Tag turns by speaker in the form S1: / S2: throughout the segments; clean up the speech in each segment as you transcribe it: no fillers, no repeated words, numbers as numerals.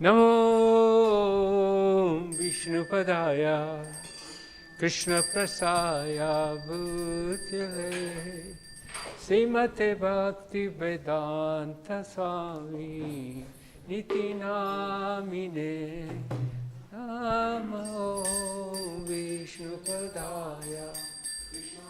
S1: Namo Vishnupadaya Krishna Prasaya Bhutale Srimate Bhaktivedanta Swami Niti Namine Namo Vishnupadaya Krishna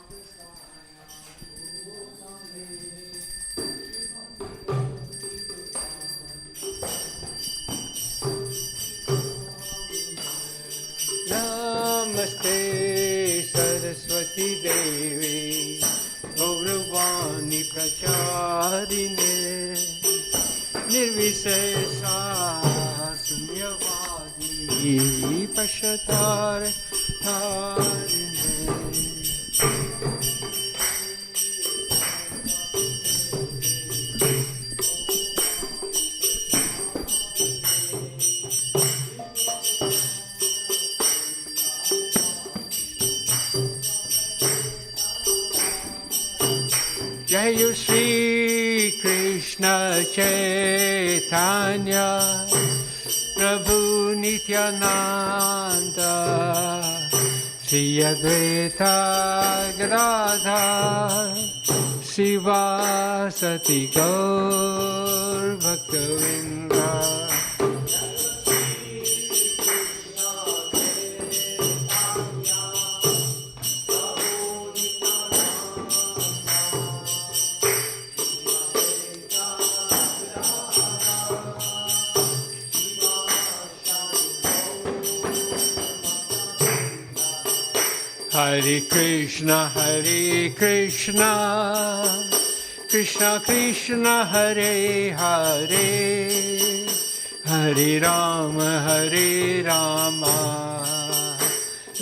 S1: Namaste Saraswati Devi Gauravani Pracharine Nirvisesa Sunyavadi Pashatare Tarine Jai Shri Krishna Chaitanya Prabhu Nityananda Shri Advaita Gadadhar Sivasati Gaur Bhaktivedanta Hare Krishna, Krishna Krishna, Hare Hare, Hare Rama,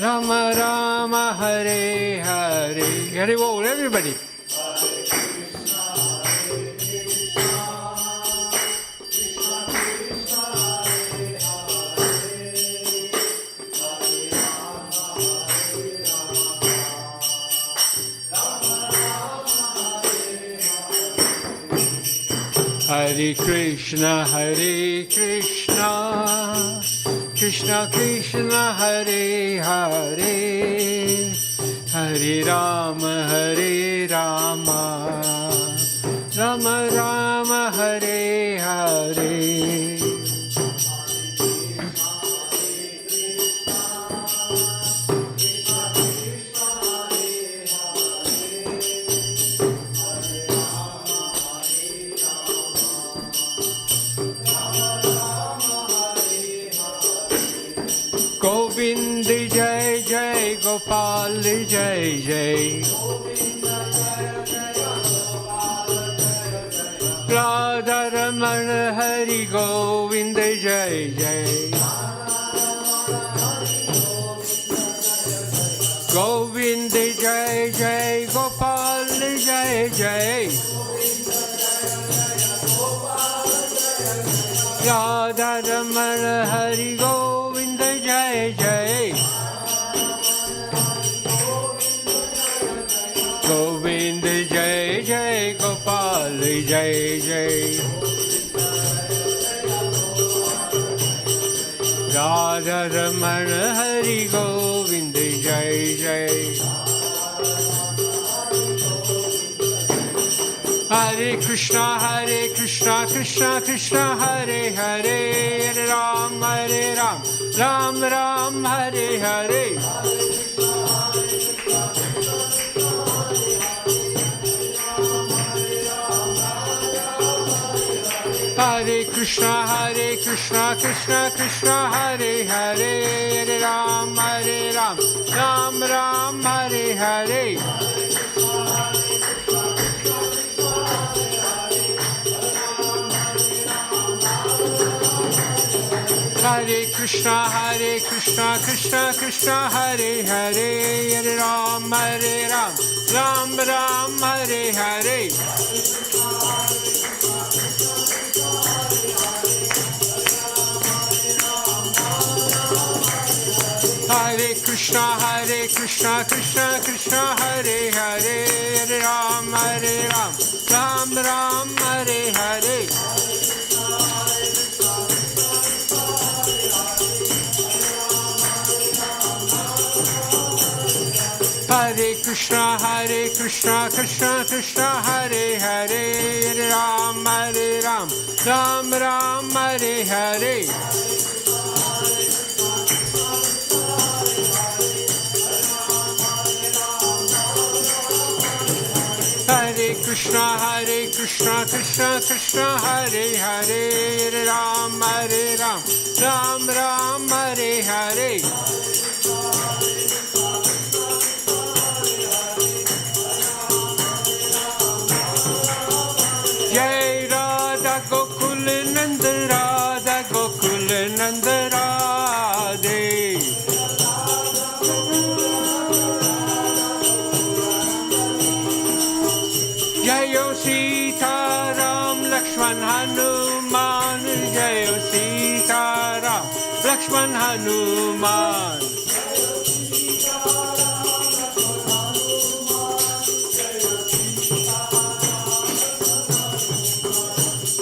S1: Rama Rama, Hare Hare. Hare Bol, everybody. Hare Krishna, Krishna Krishna, Hare Hare, Hare Rama, Rama Rama, Hare Hare. Govind Jai Jai Gopal Jai Jai Radharamana Hari Govind Jai Jai Govind Jai Jai Gopal Jai Jai Radharamana Hari Govind Jai Jai Govind Jai Jai Gopal Jai Jai Radharamana Hari Govind Jai Jai Hare Krishna, Krishna Krishna, Hare Hare, Hare Ram, Ram Ram, Hare Hare. Hare Krishna, Krishna Krishna, Hare Hare, Hare Ram, Ram Ram, Hare Hare. Hare Krishna, Krishna Hare Hare, Hare Ram, Ram Ram, Hare Hare. Hare Krishna, Krishna Hare Hare, Hare Ram, Ram Ram, Hare Hare. Krishna Krishna Krishna Hare Hare Ram Ram Ram Hare Hare Krishna Krishna Krishna Hare Hare Ram Ram Ram Hare Hare Jai Radha Gokul Nand Radha Gokul Nand Radhe Jayo Sita Ram Lakshman Hanuman Jayo Sita Ram Lakshman Hanuman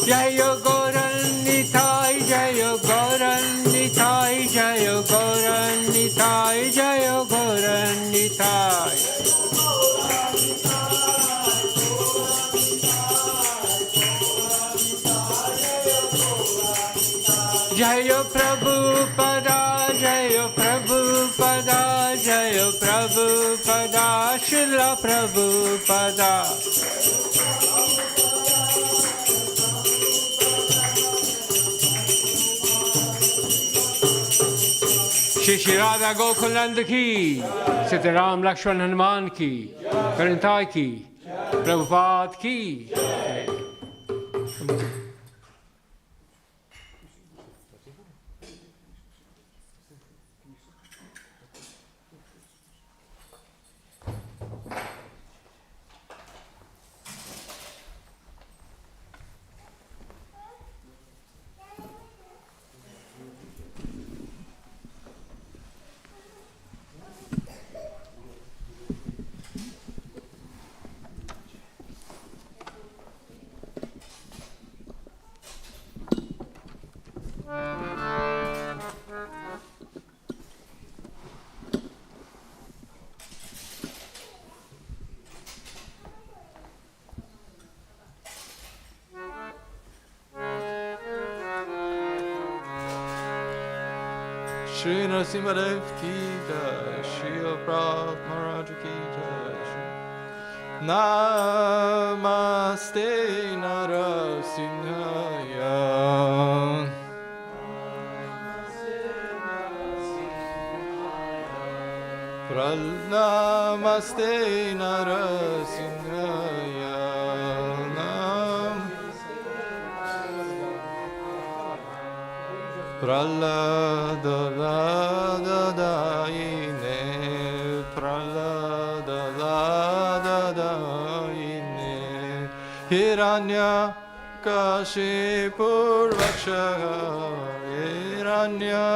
S1: Jayo Goran Nitai Jayo Goran Nitai Jayo Goran Nitai Jayo Goran Nitai Jayo Prabhupada Jayo Prabhupada Jayo Prabhupada Srila Prabhupada Shri Radha Gokuland ki Sitaram Lakshman Hanuman ki Karantai ki Prabhupada ki
S2: Shri Narasimhadev ki jai, Shri Prabhupada Maharaj ki jai. Namaste Narasimhaya. Namaste Narasimhaya. Praladadaine, praladadaine, Hiranya Kashipurvakshaha, Hiranya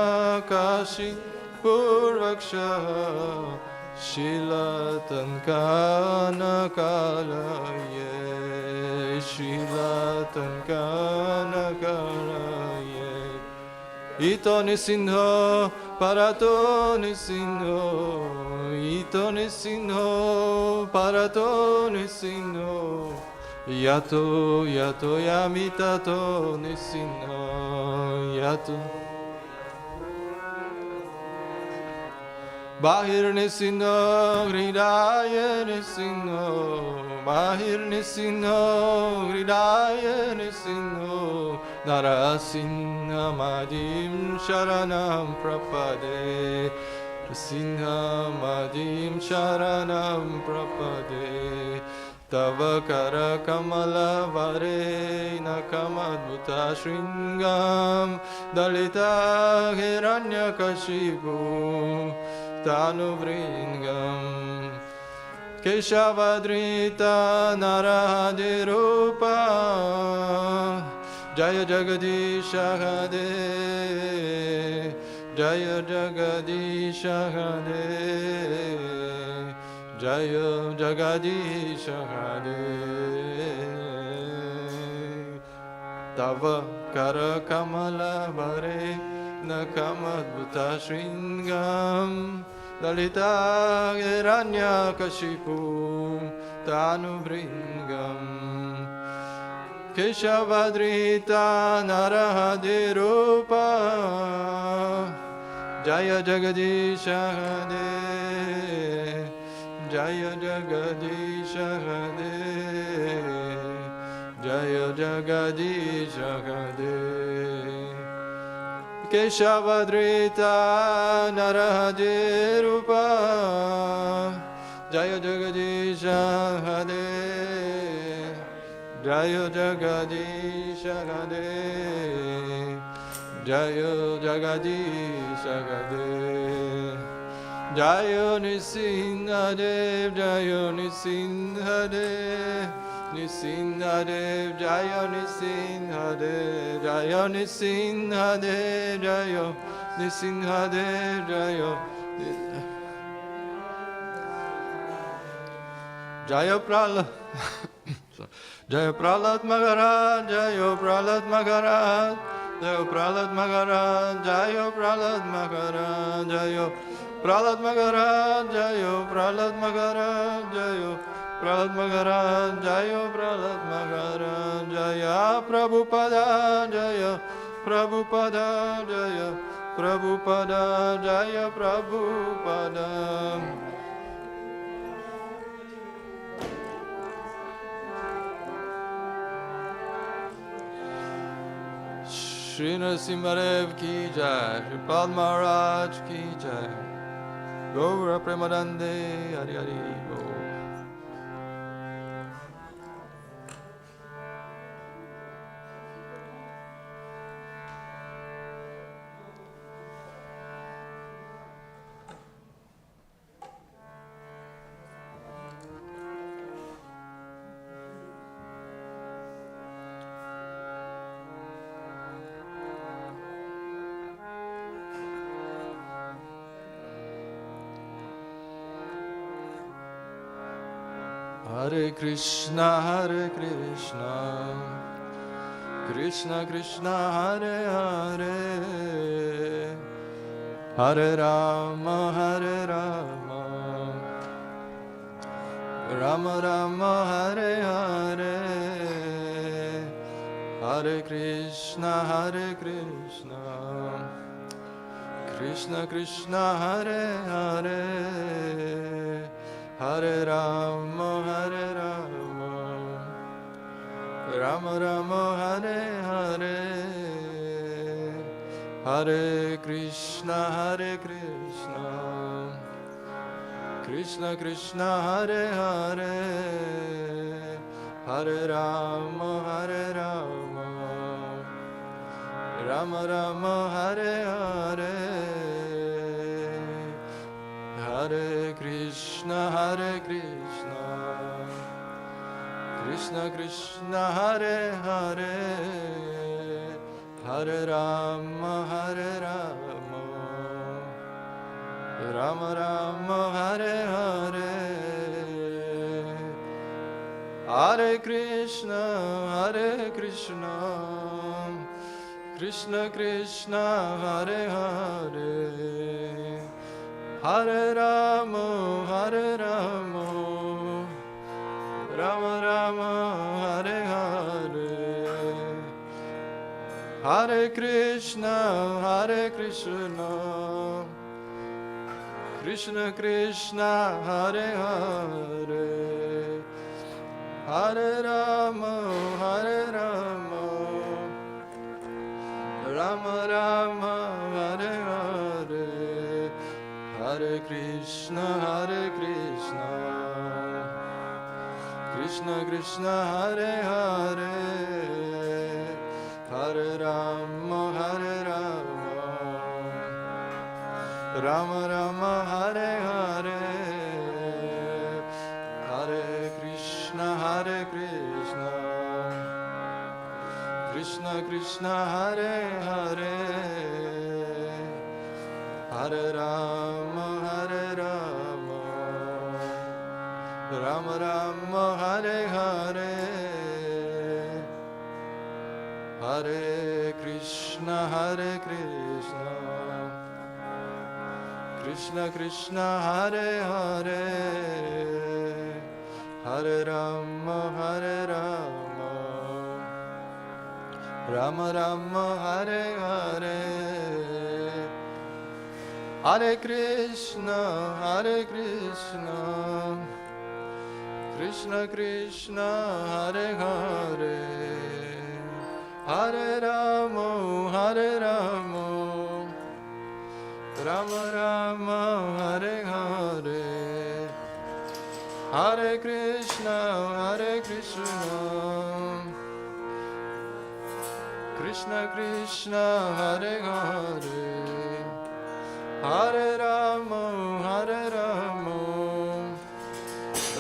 S2: Kashipurvakshaha, Shilatankanakalaya, Shilatankanakalaya. Ito nisinho, parato nisinho, ito nisinho, parato nisinho, yato, yato, yamitato nisinho, yato. Bahir nisinho, hridaya nisinho, bahir nisinho, hridaya nisinho, Narasimha Madim Sharanam Prapade, Narasimha Madim Sharanam Prapade, Tava Kara Kamala Vare Nakamadbhuta Shringam, Dalita Hiranyakashipu Tanuvringam, Keshavadrita Narahadirupa, Jaya Jagadisha Hade, Jaya Jagadisha Hade, Jaya Jagadisha Hade. Tava Kara Kamala Vare Nakamadbhuta Shringam, Dalita Hiranyakashipu Tanubringam Keshavadrita Narahadirupa Jaya Jagadisha Hade Jaya Jagadisha Hade Jaya Jagadisha Hade Keshavadrita Narahadirupa Jaya Jagadisha Hade Jaya Jagadisha Hade Jaya Jagadisha Hade Jaya Nisinhadev Jaya Nisinhadev Nisinhadev Jaya Nisinhadev Jaya Nisinhadev Jaya Nisinhadev Jaya Jaya Prahlad Jaya Prahlad Maharaj Jaya Prahlad Maharaj Jaya Prahlad Maharaj Jaya Prahlad Maharaj Jaya Prahlad Maharaj Jaya Prahlad Maharaj Jaya Prahlad Maharaj Jaya Prahlad Maharaj Jaya Prabhupada Jaya Prabhupada Jaya Prabhupada Jaya Prabhupada Shri Narasimhadev ki jai, Shripal Maharaj ki jai, Gaura Premadande Hari Hari Bo. Hare Krishna, Krishna Krishna, Hare Hare, Hare Rama, Rama Rama, Hare Hare, Hare Krishna, Krishna Krishna, Hare Hare, Hare Rama, Rama Rama, Hare Hare, Hare Krishna, Krishna Krishna, Hare Hare, Hare Rama, Rama Rama, Hare Hare, Hare Krishna, Krishna Krishna, Hare Hare, Hare Rama, Rama Rama, Hare Hare, Hare Krishna, Krishna Krishna, Hare Hare, Hare Rama, Rama Rama, Hare Hare, Hare Krishna, Krishna Krishna, Hare Hare, Hare Rama, Rama Rama, Hare Hare, Hare Krishna, Krishna Krishna, Hare Hare, Hare Rama, Rama Rama, Hare Hare, Hare Krishna, Krishna Krishna, Hare Hare, Hare Rama, Rama Rama, Hare Hare, Hare Krishna, Krishna Krishna Hare Hare, Hare Rama Rama Rama Hare Hare, Hare Krishna Krishna Krishna Hare Hare, Hare Rama Rama Rama Hare Hare, Hare Krishna Krishna Krishna Hare Hare, Hare Rama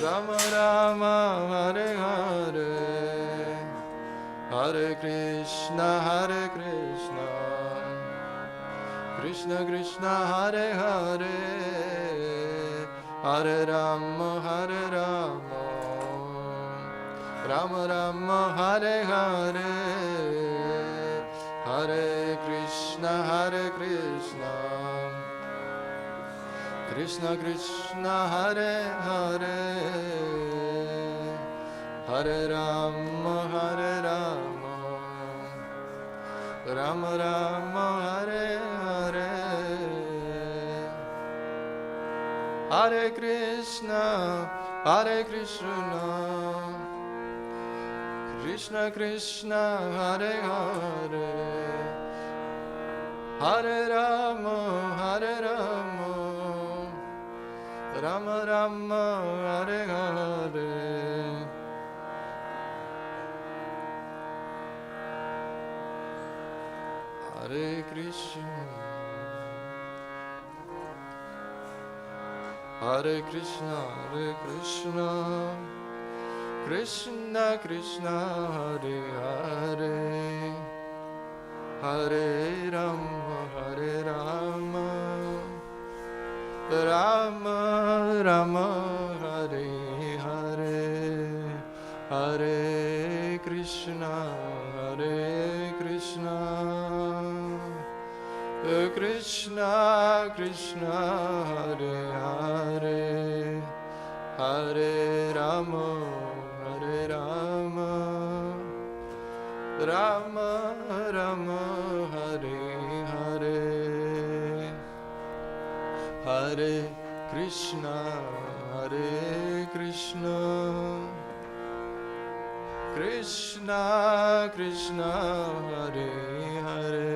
S2: Rama Rama Hare Hare, Hare Krishna Krishna Krishna Hare Hare, Hare Rama Rama Rama Hare Hare, Hare Krishna Krishna Krishna Hare Hare, Hare Rama Rama Rama Hare Hare, Hare Krishna Krishna Krishna Hare Hare, Hare Rama Rama Rama Hare Hare, Hare Krishna Krishna Krishna Hare Hare, Hare Rama Rama Rama Hare Hare, Hare Krishna Krishna Krishna Hare Hare, Hare Rama Rama Rama Hare Hare, Hare Krishna Krishna Krishna Hare Hare,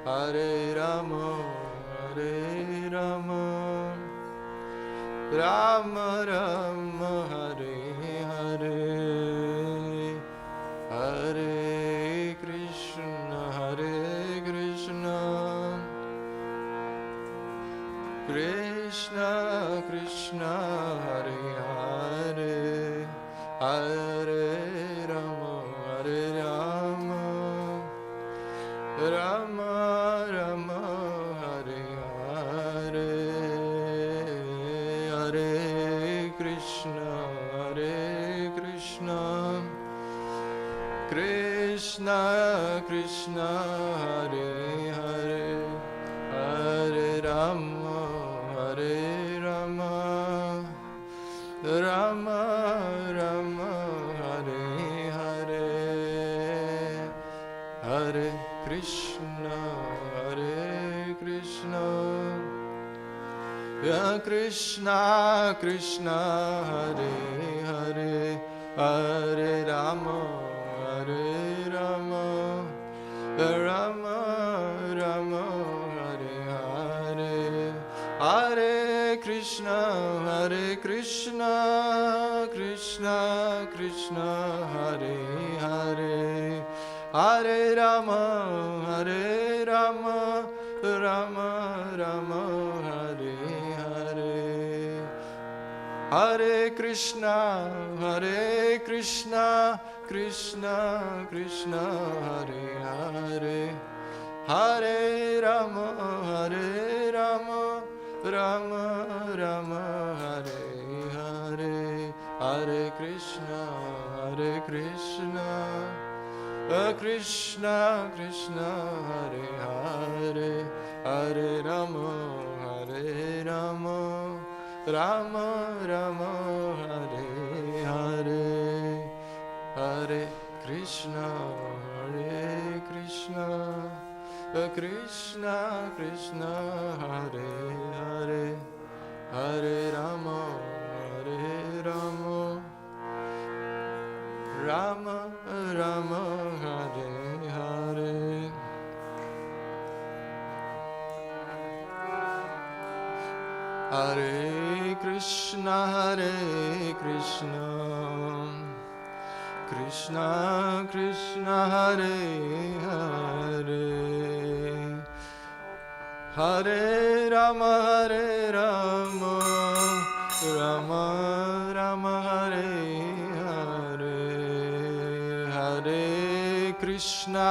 S2: Hare Rama Rama Rama Hare Hare, Hare Krishna Krishna Krishna Hare Hare, Hare Rama Rama Rama Hare Hare, Hare Krishna Krishna Krishna Hare Hare, Hare Rama Rama Rama Hare Hare, Hare Krishna Krishna Krishna Hare Hare, Hare Rama Rama Rama Hare Hare, Hare Krishna Krishna Krishna Hare Hare, Hare Rama Rama Rama Hare Hare, Hare Krishna Krishna Krishna Hare Hare, Hare Rama Rama Rama Hare Hare, Hare Krishna Krishna Krishna Hare Hare, Hare Rama Hare Rama, Rama Rama, Hare Hare, Hare Krishna, Hare Krishna, Krishna Krishna, Hare Hare, Hare Rama, Hare Rama, Rama Rama, Hare Hare. Hare Krishna, Krishna Krishna, Hare Hare, Hare Rama, Rama Rama, Hare Hare, Hare Krishna,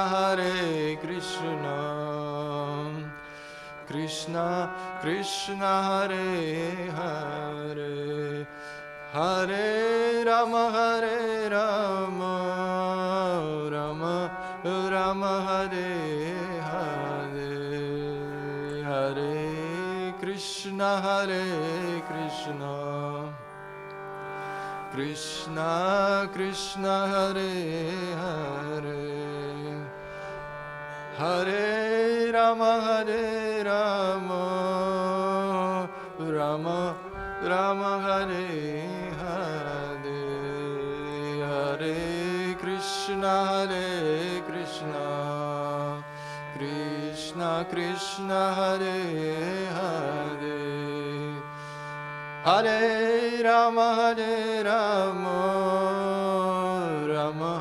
S2: Krishna Krishna, Hare Hare, Hare Rama, Rama Rama, Hare Hare, Hare Krishna, Krishna Krishna, Hare Hare, Hare Rama, Rama Rama, Hare Hare, Hare Krishna, Krishna Krishna, Hare Hare, Hare Rama, Rama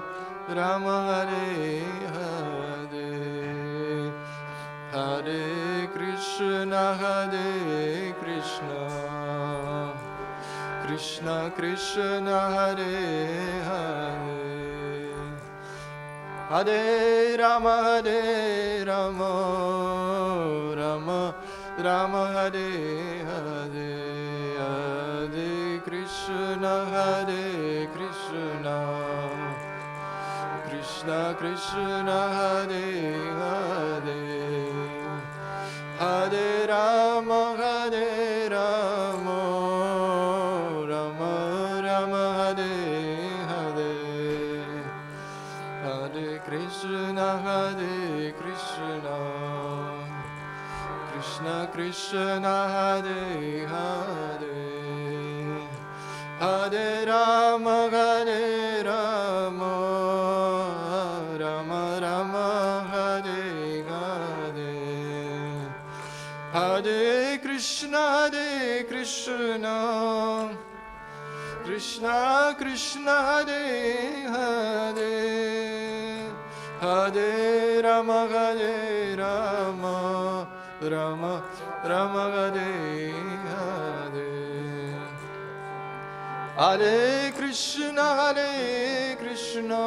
S2: Rama, Hare Hare, Hare Krishna, Krishna Krishna, Hare Hare, Hare Rama, Rama Rama, Hare Hare, Hare Krishna, Krishna Krishna, Hare Hare, Hare Rama, Rama Rama, Hare Hare, Hare Krishna, Krishna Hare Hare, Hare Rama, Rama Rama, Hare Hare, Hare Krishna, Krishna Krishna, Hare Hare, Hare Rama, Rama Rama, Hare Hare, Hare Krishna,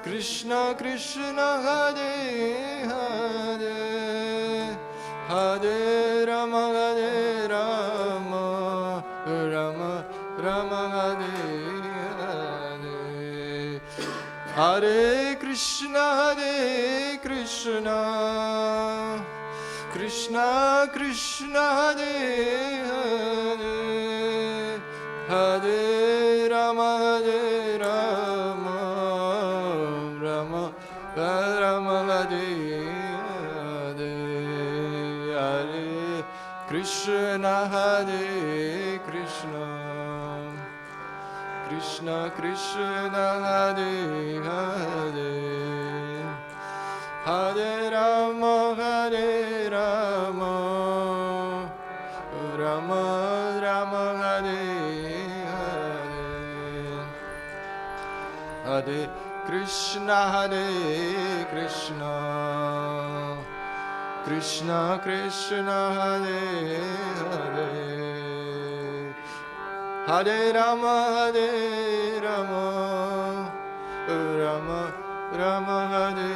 S2: Krishna Krishna, Hare Hare, Hare Rama, Rama Rama, Hare Hare, Hare Krishna, Krishna Krishna, Hare Hare, Hare Rama, Rama Rama, Hare Hare, Hare Krishna, Krishna Krishna, Hare Hare, Hare Rama, Rama Rama, Hare Hare, Hare Krishna, Krishna Krishna, Hare Hare, Hare Rama, Rama Hare Hare,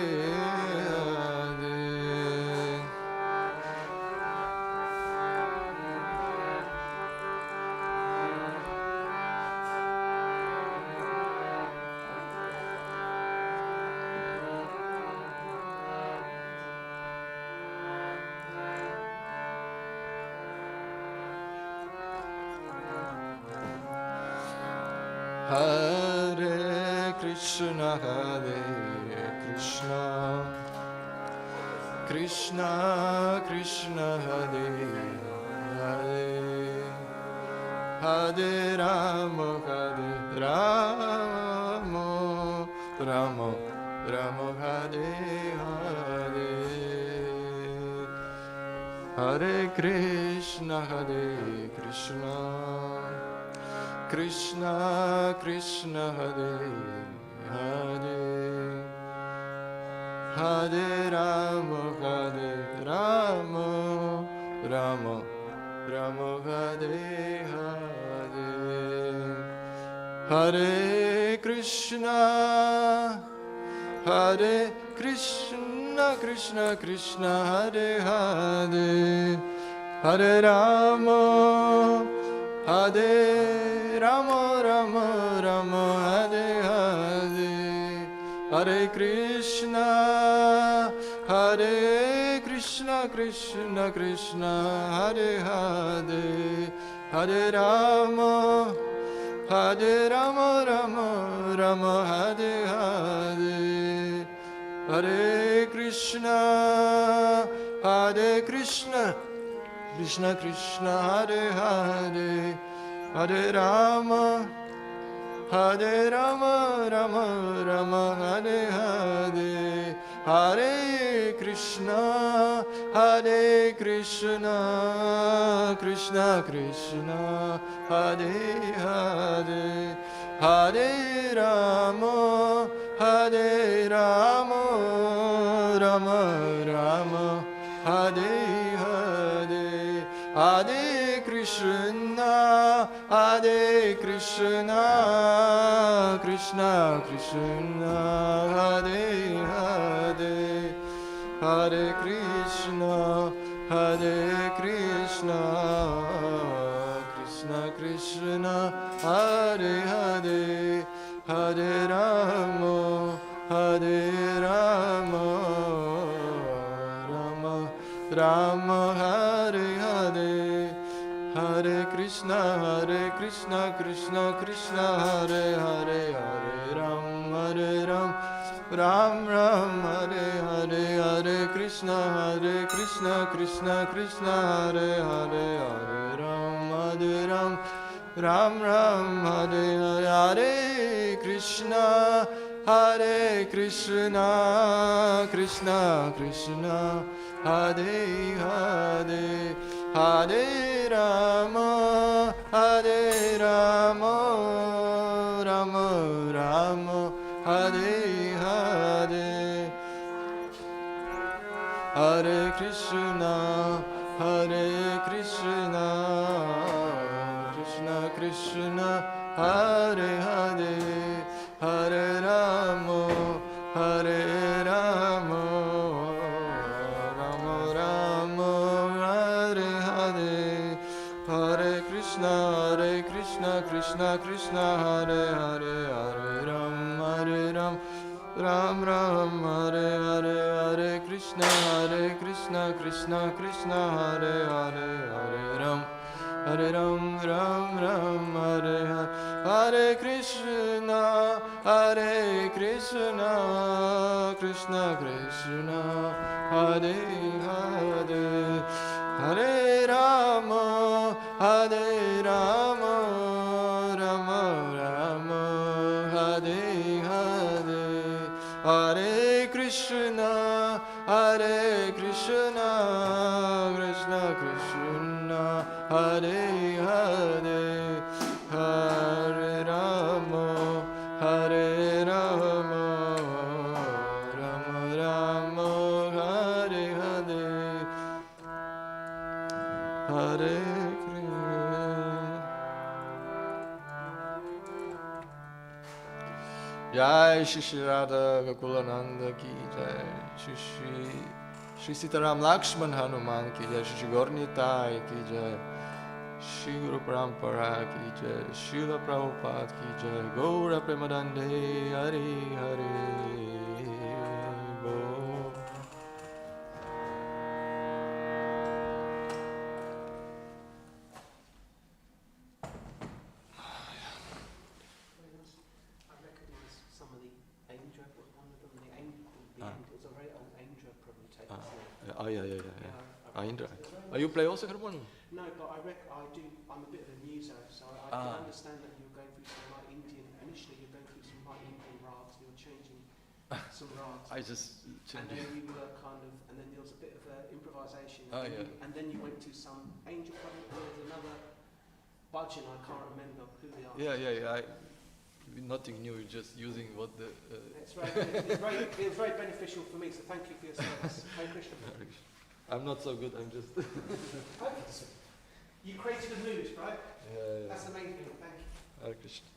S2: Hare Krishna, Krishna Krishna, Hare Hare, Hare Rama, Rama Rama, Hare Hare, Hare Krishna, Krishna Krishna, Hare Hare, Hare Rama, Rama Rama, Hare Hare, Hare Krishna, Krishna Krishna, Hare Hare, Hare Rama, Rama Rama, Hare Hare, Hare Krishna, Krishna Krishna, Hare Hare, Hare Rama, Rama Rama, Hare Hare, Hare Krishna, Krishna Krishna, Hare Hare, Hare Rama, Rama Rama, Hare Hare, Hare Krishna, Krishna Krishna, Hare Hare, Hare Rama, Rama Rama, Hare Hare, Hare Krishna, Krishna Krishna, Hare Hare, Hare Krishna, Krishna Krishna, Hare Hare, Hare Rama, Rama Hare Hare, Hare Krishna, Krishna Krishna, Hare Hare, Hare Ram, Ram Hare Hare, Hare Krishna, Krishna Krishna, Hare Hare, Hare Ram, Ram Hare Hare, Hare Krishna, Krishna Krishna, Hare Hare, Hare Rama, Rama Rama, Hare Hare, Hare Krishna, Krishna Krishna, Hare Hare, Hare Rama, Rama Rama, Hare Hare, Hare Krishna, Krishna Krishna, Hare Hare, Hare Ram, Ram Hare Hare, Hare Krishna, Krishna Krishna, Hare Hare, Hare Ram, Ram Hare Hare, Hare Krishna, Krishna Krishna, Hare Hare, Hare Rama, Rama Rama, Hare Hare, Hare Krishna, Krishna Krishna, Hare Hare, Hare Rama, Rama Rama, Hare Hare, Hare Krishna. Jai Shri Radha Gokulananda ki jai, Shri Sitaram Lakshman Hanuman ki jai, Shri Gornitai ki jai, Shri Guru Parampara ki jai, Srila Prabhupada ki jai, Gaura Premadande, Hari Hari Bo. Oh yeah. Indra. You play also harmonium?
S1: No, but I do. I'm a bit of a muser, so I can understand that you're going through some like Indian. Initially, you're going through some like Indian rags. You're changing some rags.
S2: I just
S1: and then you were kind of, and then there was a bit of improvisation.
S2: And
S1: then you went to some angel play, and there was another budget. I can't remember who the artist.
S2: Yeah. Nothing new. Just using what the.
S1: It's very beneficial for me. So thank you for your service. Hare Krishna.
S2: I'm not so good. I'm just.
S1: You created a mood, right?
S2: Yeah.
S1: That's the main thing. Thank you.
S2: Hare Krishna.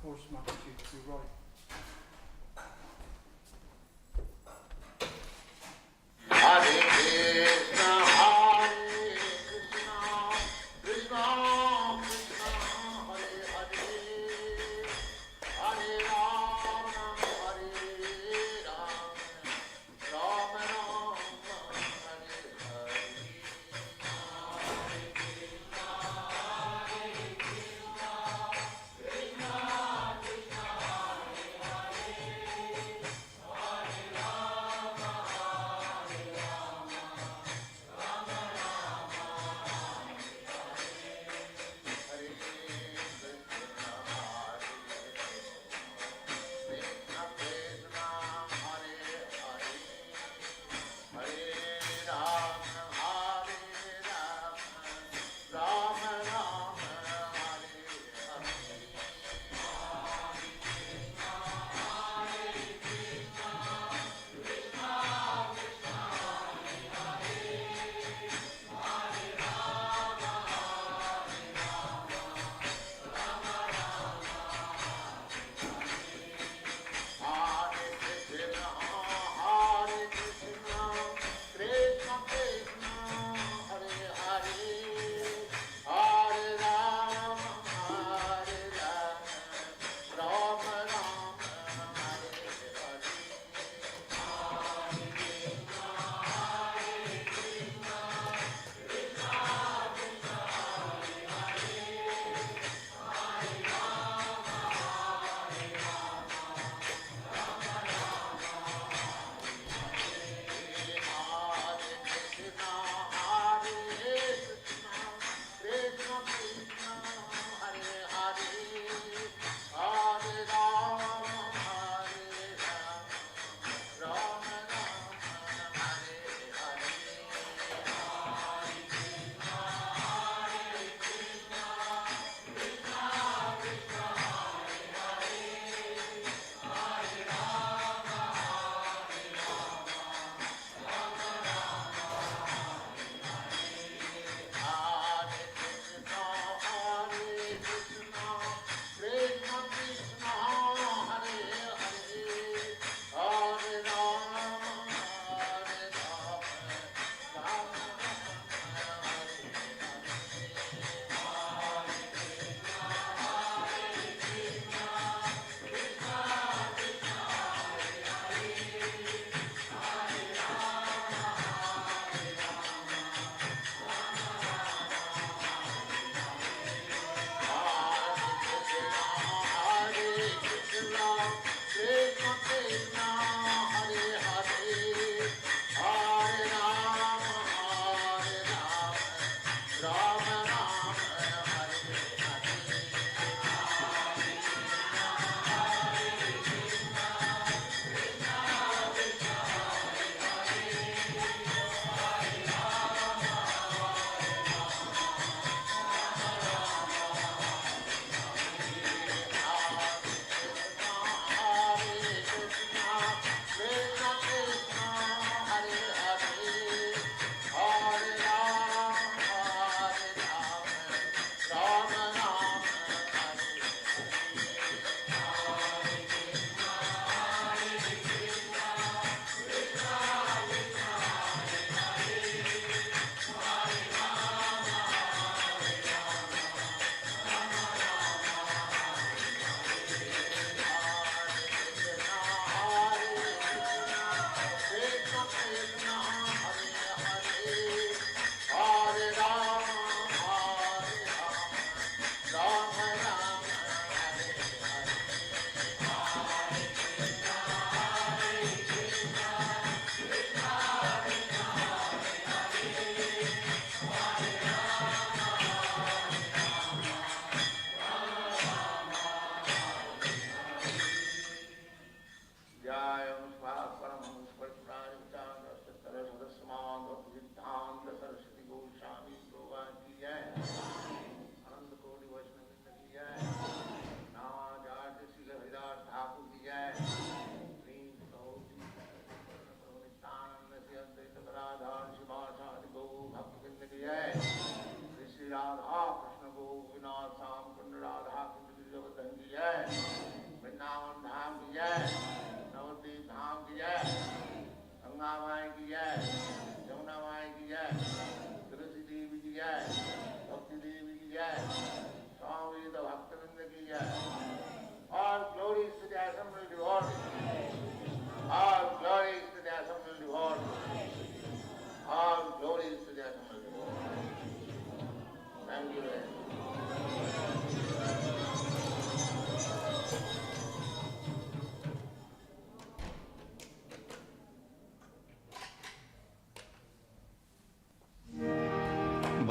S1: Of course, my attitude to be right.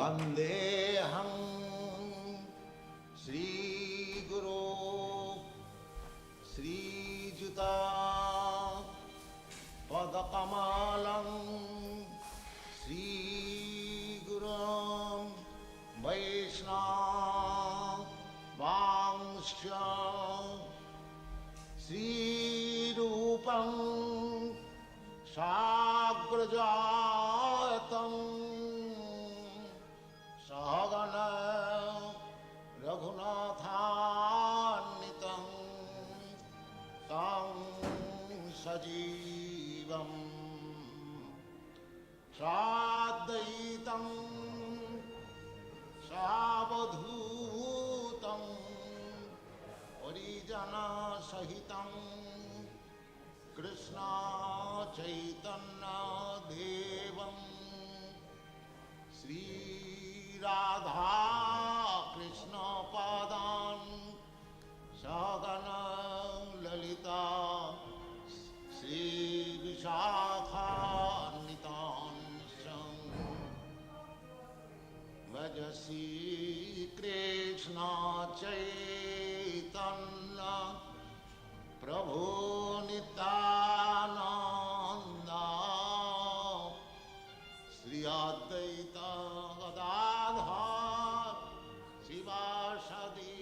S3: Vandeham Sri Guru Sri Juta Padakamalam Sri Gurum Vaishnava Vangsha Sri Rupam Sagrajatam Sahagana Raghunathannitam Tam Sajivam Sadaitam Savadhutam Parijana Sahitam Krishna Chaitanya Devam Sri Radha Krishna Padan Sagana Lalita Sri Vishakha Nitansam Vajasi Krishna Chaitanya Prabhu Nityananda Sri Advaita Gadadhar Sivasadi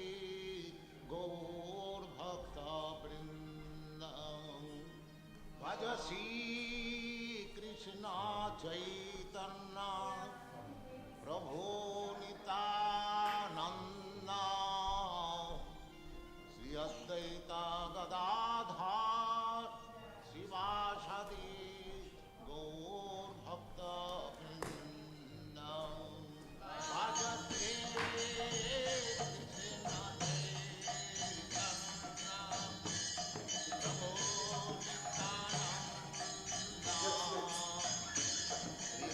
S3: Gaur Bhakta Vrinda Vajasi Krishna Chaitanya Prabhu Nityananda Sri Advaita Gadadhar Sivasadi Gaur Bhakta Vrinda Bhajate Krishna Chaitanya Prabhu Nityananda Sri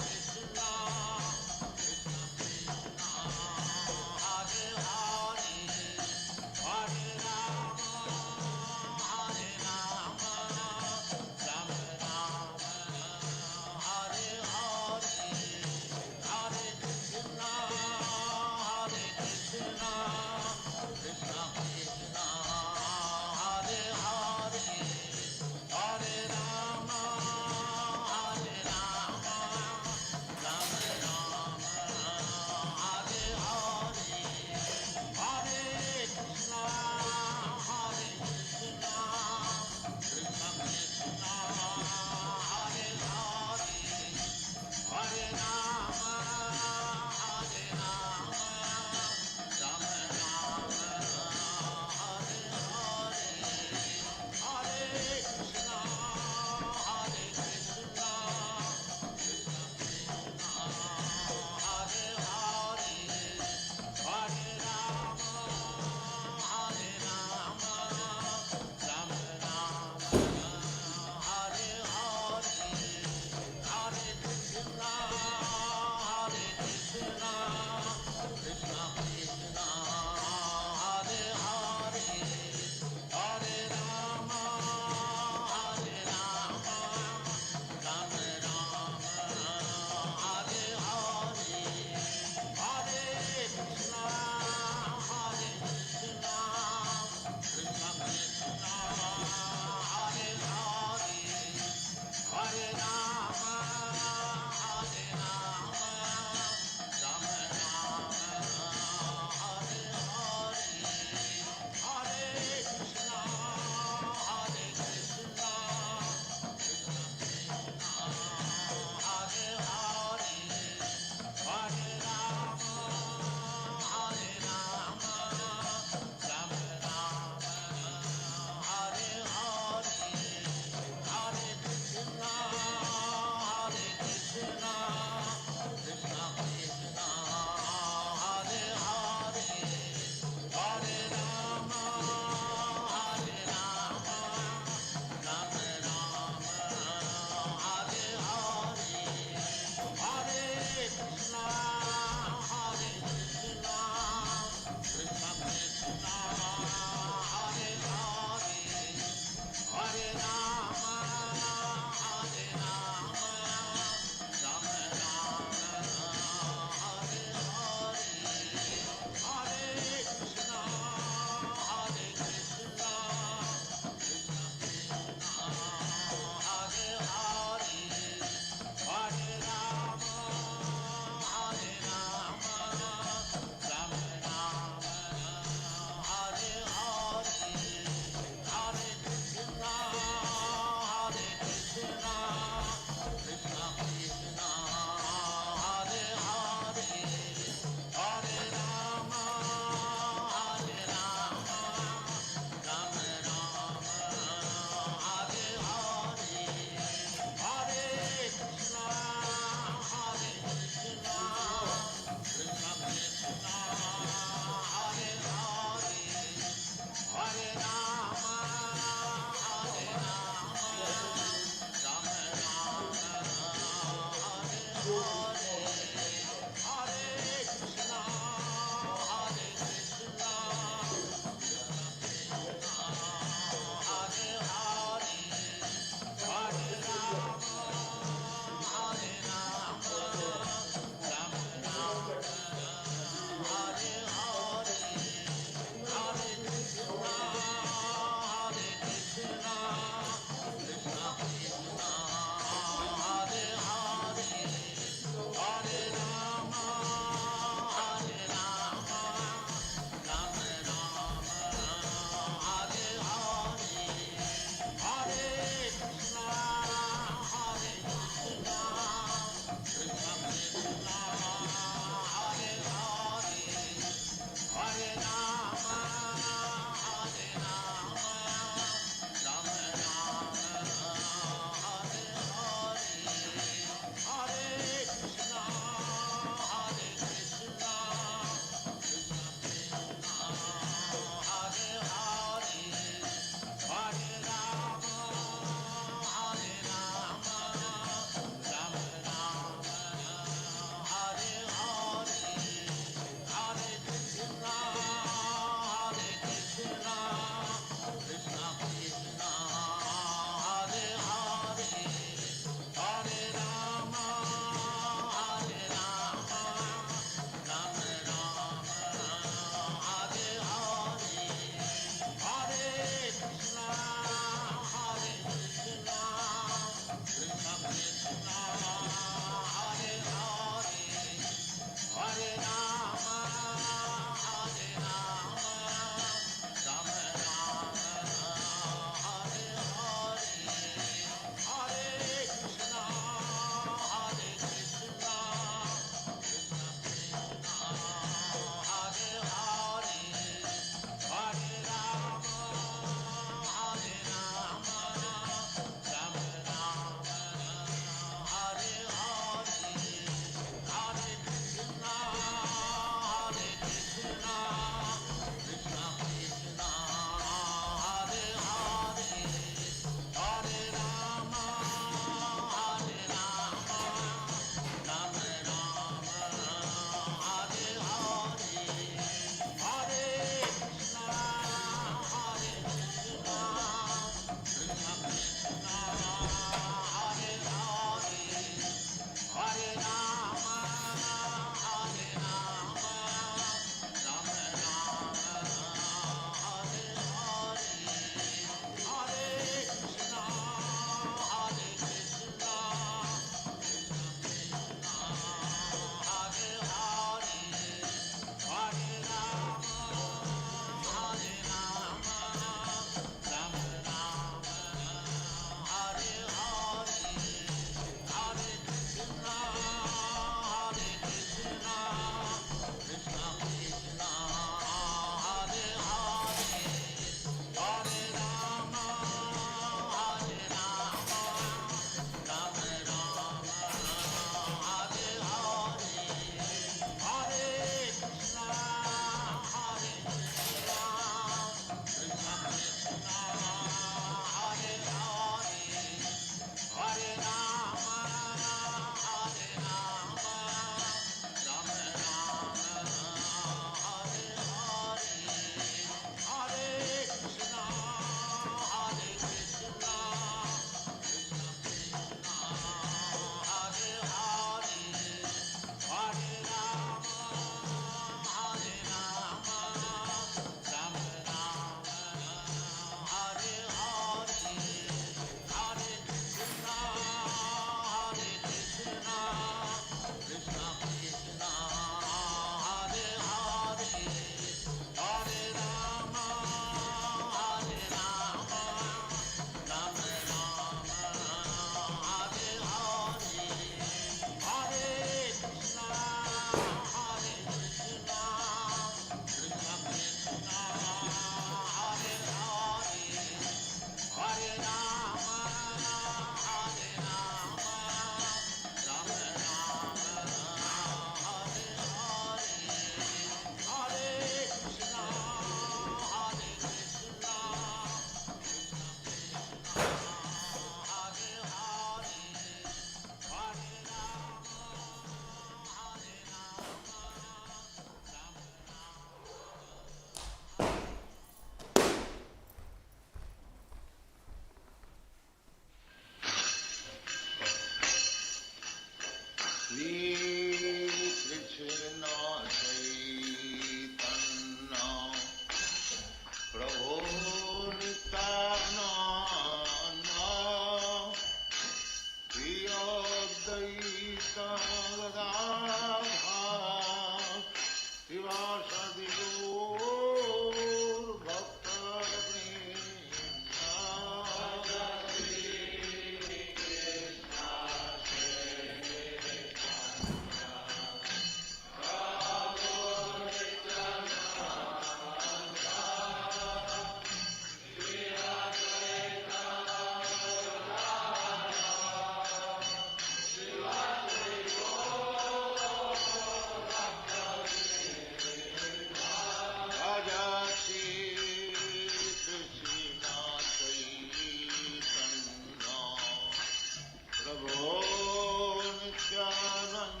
S3: Prabhu Nityananda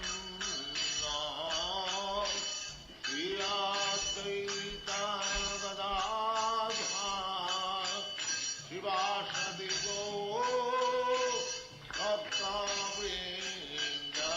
S3: Shri Advaita Gadadhar Shivasadi Gaur Bhakta Vrinda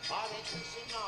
S4: Hare Krishna,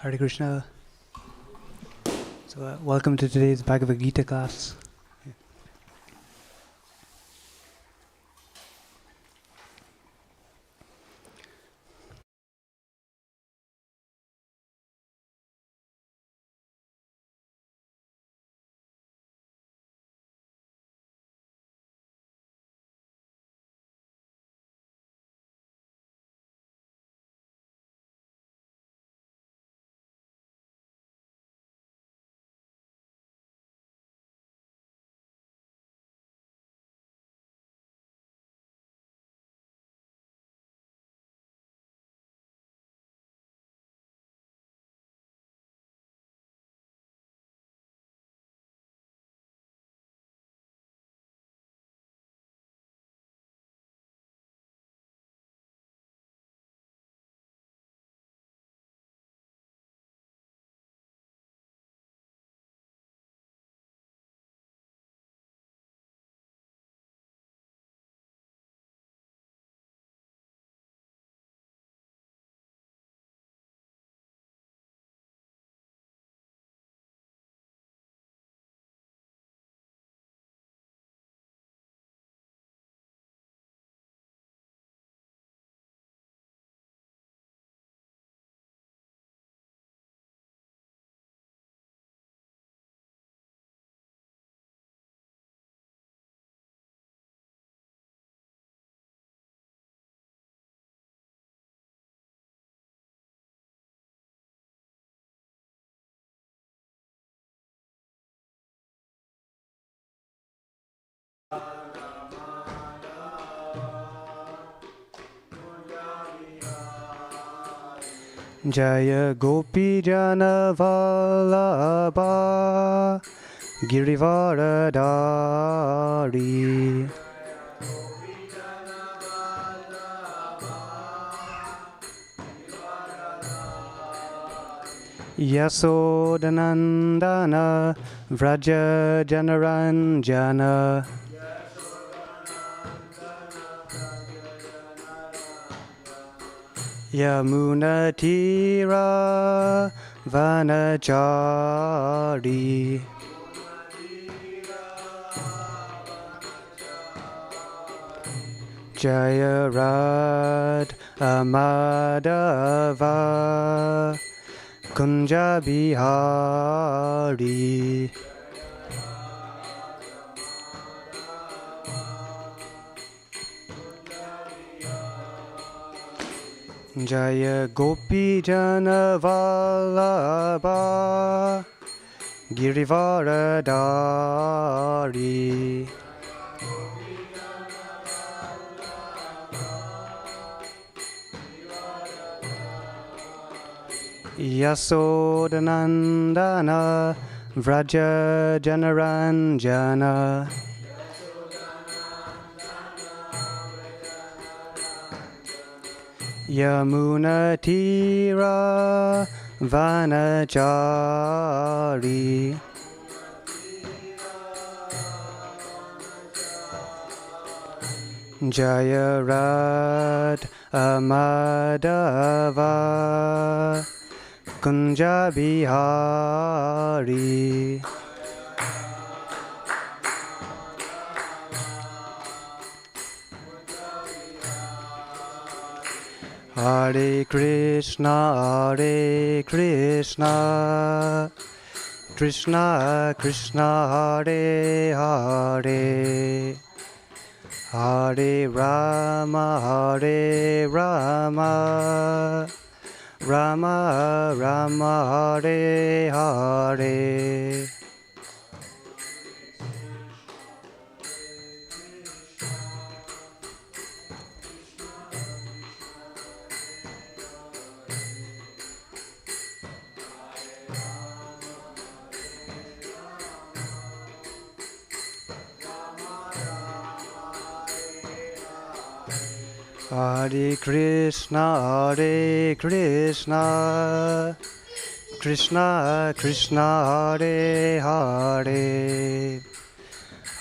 S4: Hare Krishna. So, welcome to today's Bhagavad Gita class. Jaya Gopi Jana Vallabha Girivaradari Yasodanandana Vraja Janaranjana Yamunatira Vanachari Jaya Rad Amadava Kunja Bihari Jaya Gopi Jana Vallabha Girivaradari Yasodanandana Vraja Janaranjana Yamunatira Vanachari Jaya Rad Amadava Kunja Bihari Hare Krishna Krishna Krishna Hare Hare Hare Rama Rama Rama Hare Hare Hare Krishna Krishna Krishna Hare Hare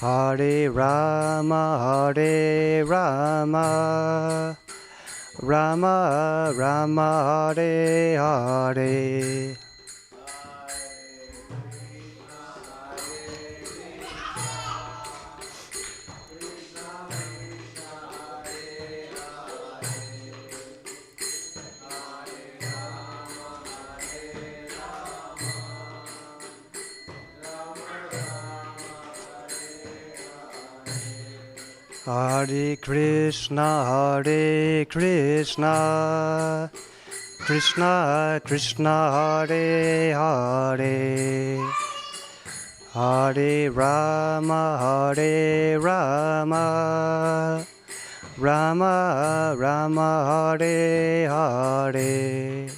S4: Hare Rama Rama Rama Hare Hare. Hare Krishna, Krishna Krishna, Hare Hare, Hare Rama, Rama Rama, Hare Hare.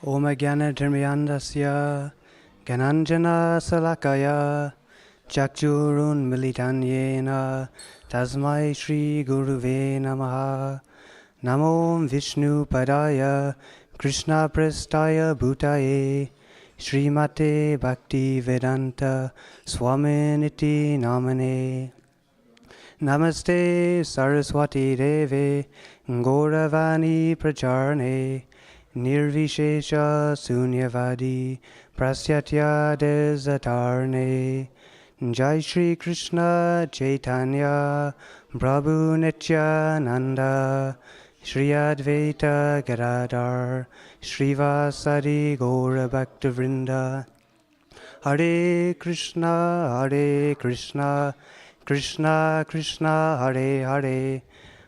S4: Om Jnana Dharmayandasya Gananjana Salakaya Chakchurun Militanyena Tasmai Shri Guruve Namaha. Namo Vishnu Padaya Krishna Prestaya Bhutaye Srimate Bhaktivedanta Swaminiti Namane. Namaste Saraswati Deve Gauravani Pracharne Nirvishesha Sunyavadi Prasyatya Desatarne. Jai Shri Krishna Chaitanya Prabhu Nityananda Shri Advaita Gadadhar Srivasadi Gaura Bhaktivinoda. Hare Krishna, Krishna Krishna, Hare Hare,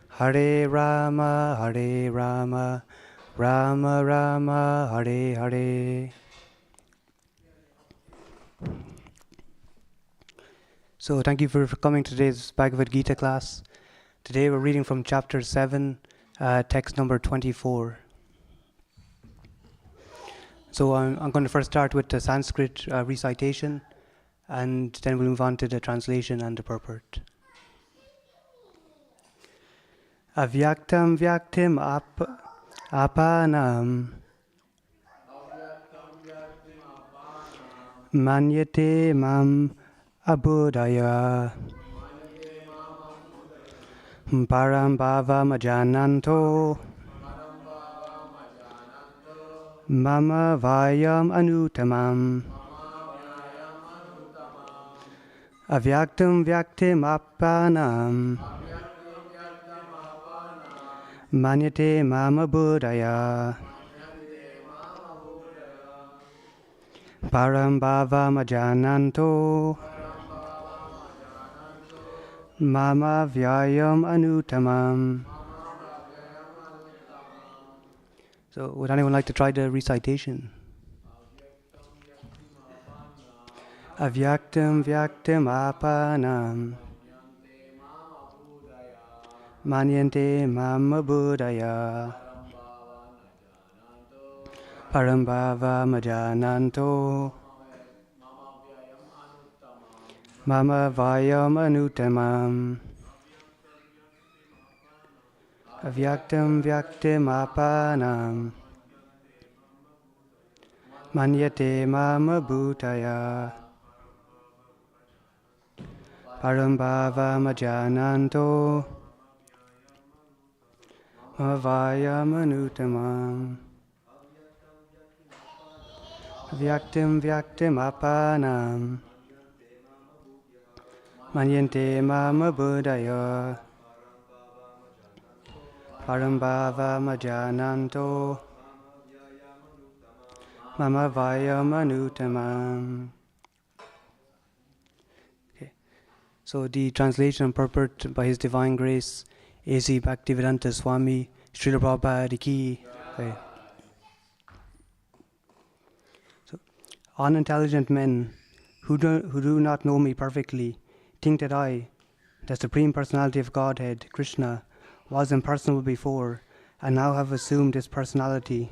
S4: Hare Rama, Rama Rama, Hare Hare. So thank you for coming to today's Bhagavad Gita class. Today we're reading from chapter 7, text number 24. So I'm going to first start with the Sanskrit recitation, and then we'll move on to the translation and the purport. Avyaktam vyaktim apanam manyate mam abudaya param bhavam ajananto mama vayam anutamam. Avyaktam vyaktim apanam manyate mama buddhaya param bhavam ajananto mama vyayam anutamam. So would anyone like to try the recitation? Avyaktam vyaktim apanam manyante mama buddhaya param bhavam ajananto mama vayam anutamam. Avyaktam vyaktim apanam manyate mama bhutaya param bhavam ajananto mama vayam anutamam. Avyaktam vyaktim apanam manyante mama buddhaya param bhavam ajananto mama vayam anutamam. Okay. So the translation and purport by His Divine Grace A.C. Bhaktivedanta Swami Srila Prabhupada Ki. Okay. So, unintelligent men who do not know me perfectly think that I, the Supreme Personality of Godhead, Krishna, was impersonal before and now have assumed this personality.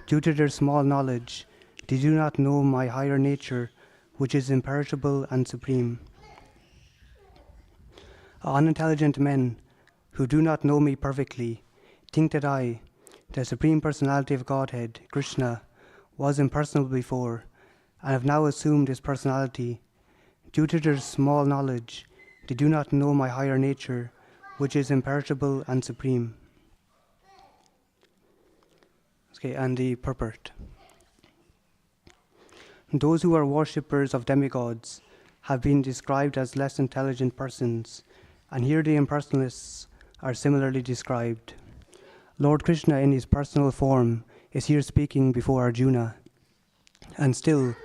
S4: Due to their small knowledge, they do not know my higher nature, which is imperishable and supreme. Unintelligent men who do not know me perfectly think that I, the Supreme Personality of Godhead, Krishna, was impersonal before, and have now assumed this personality. Due to their small knowledge, they do not know my higher nature, which is imperishable and supreme. Okay, and the purport. Those who are worshippers of demigods have been described as less intelligent persons, and here the impersonalists are similarly described. Lord Krishna in his personal form is here speaking before Arjuna. And still,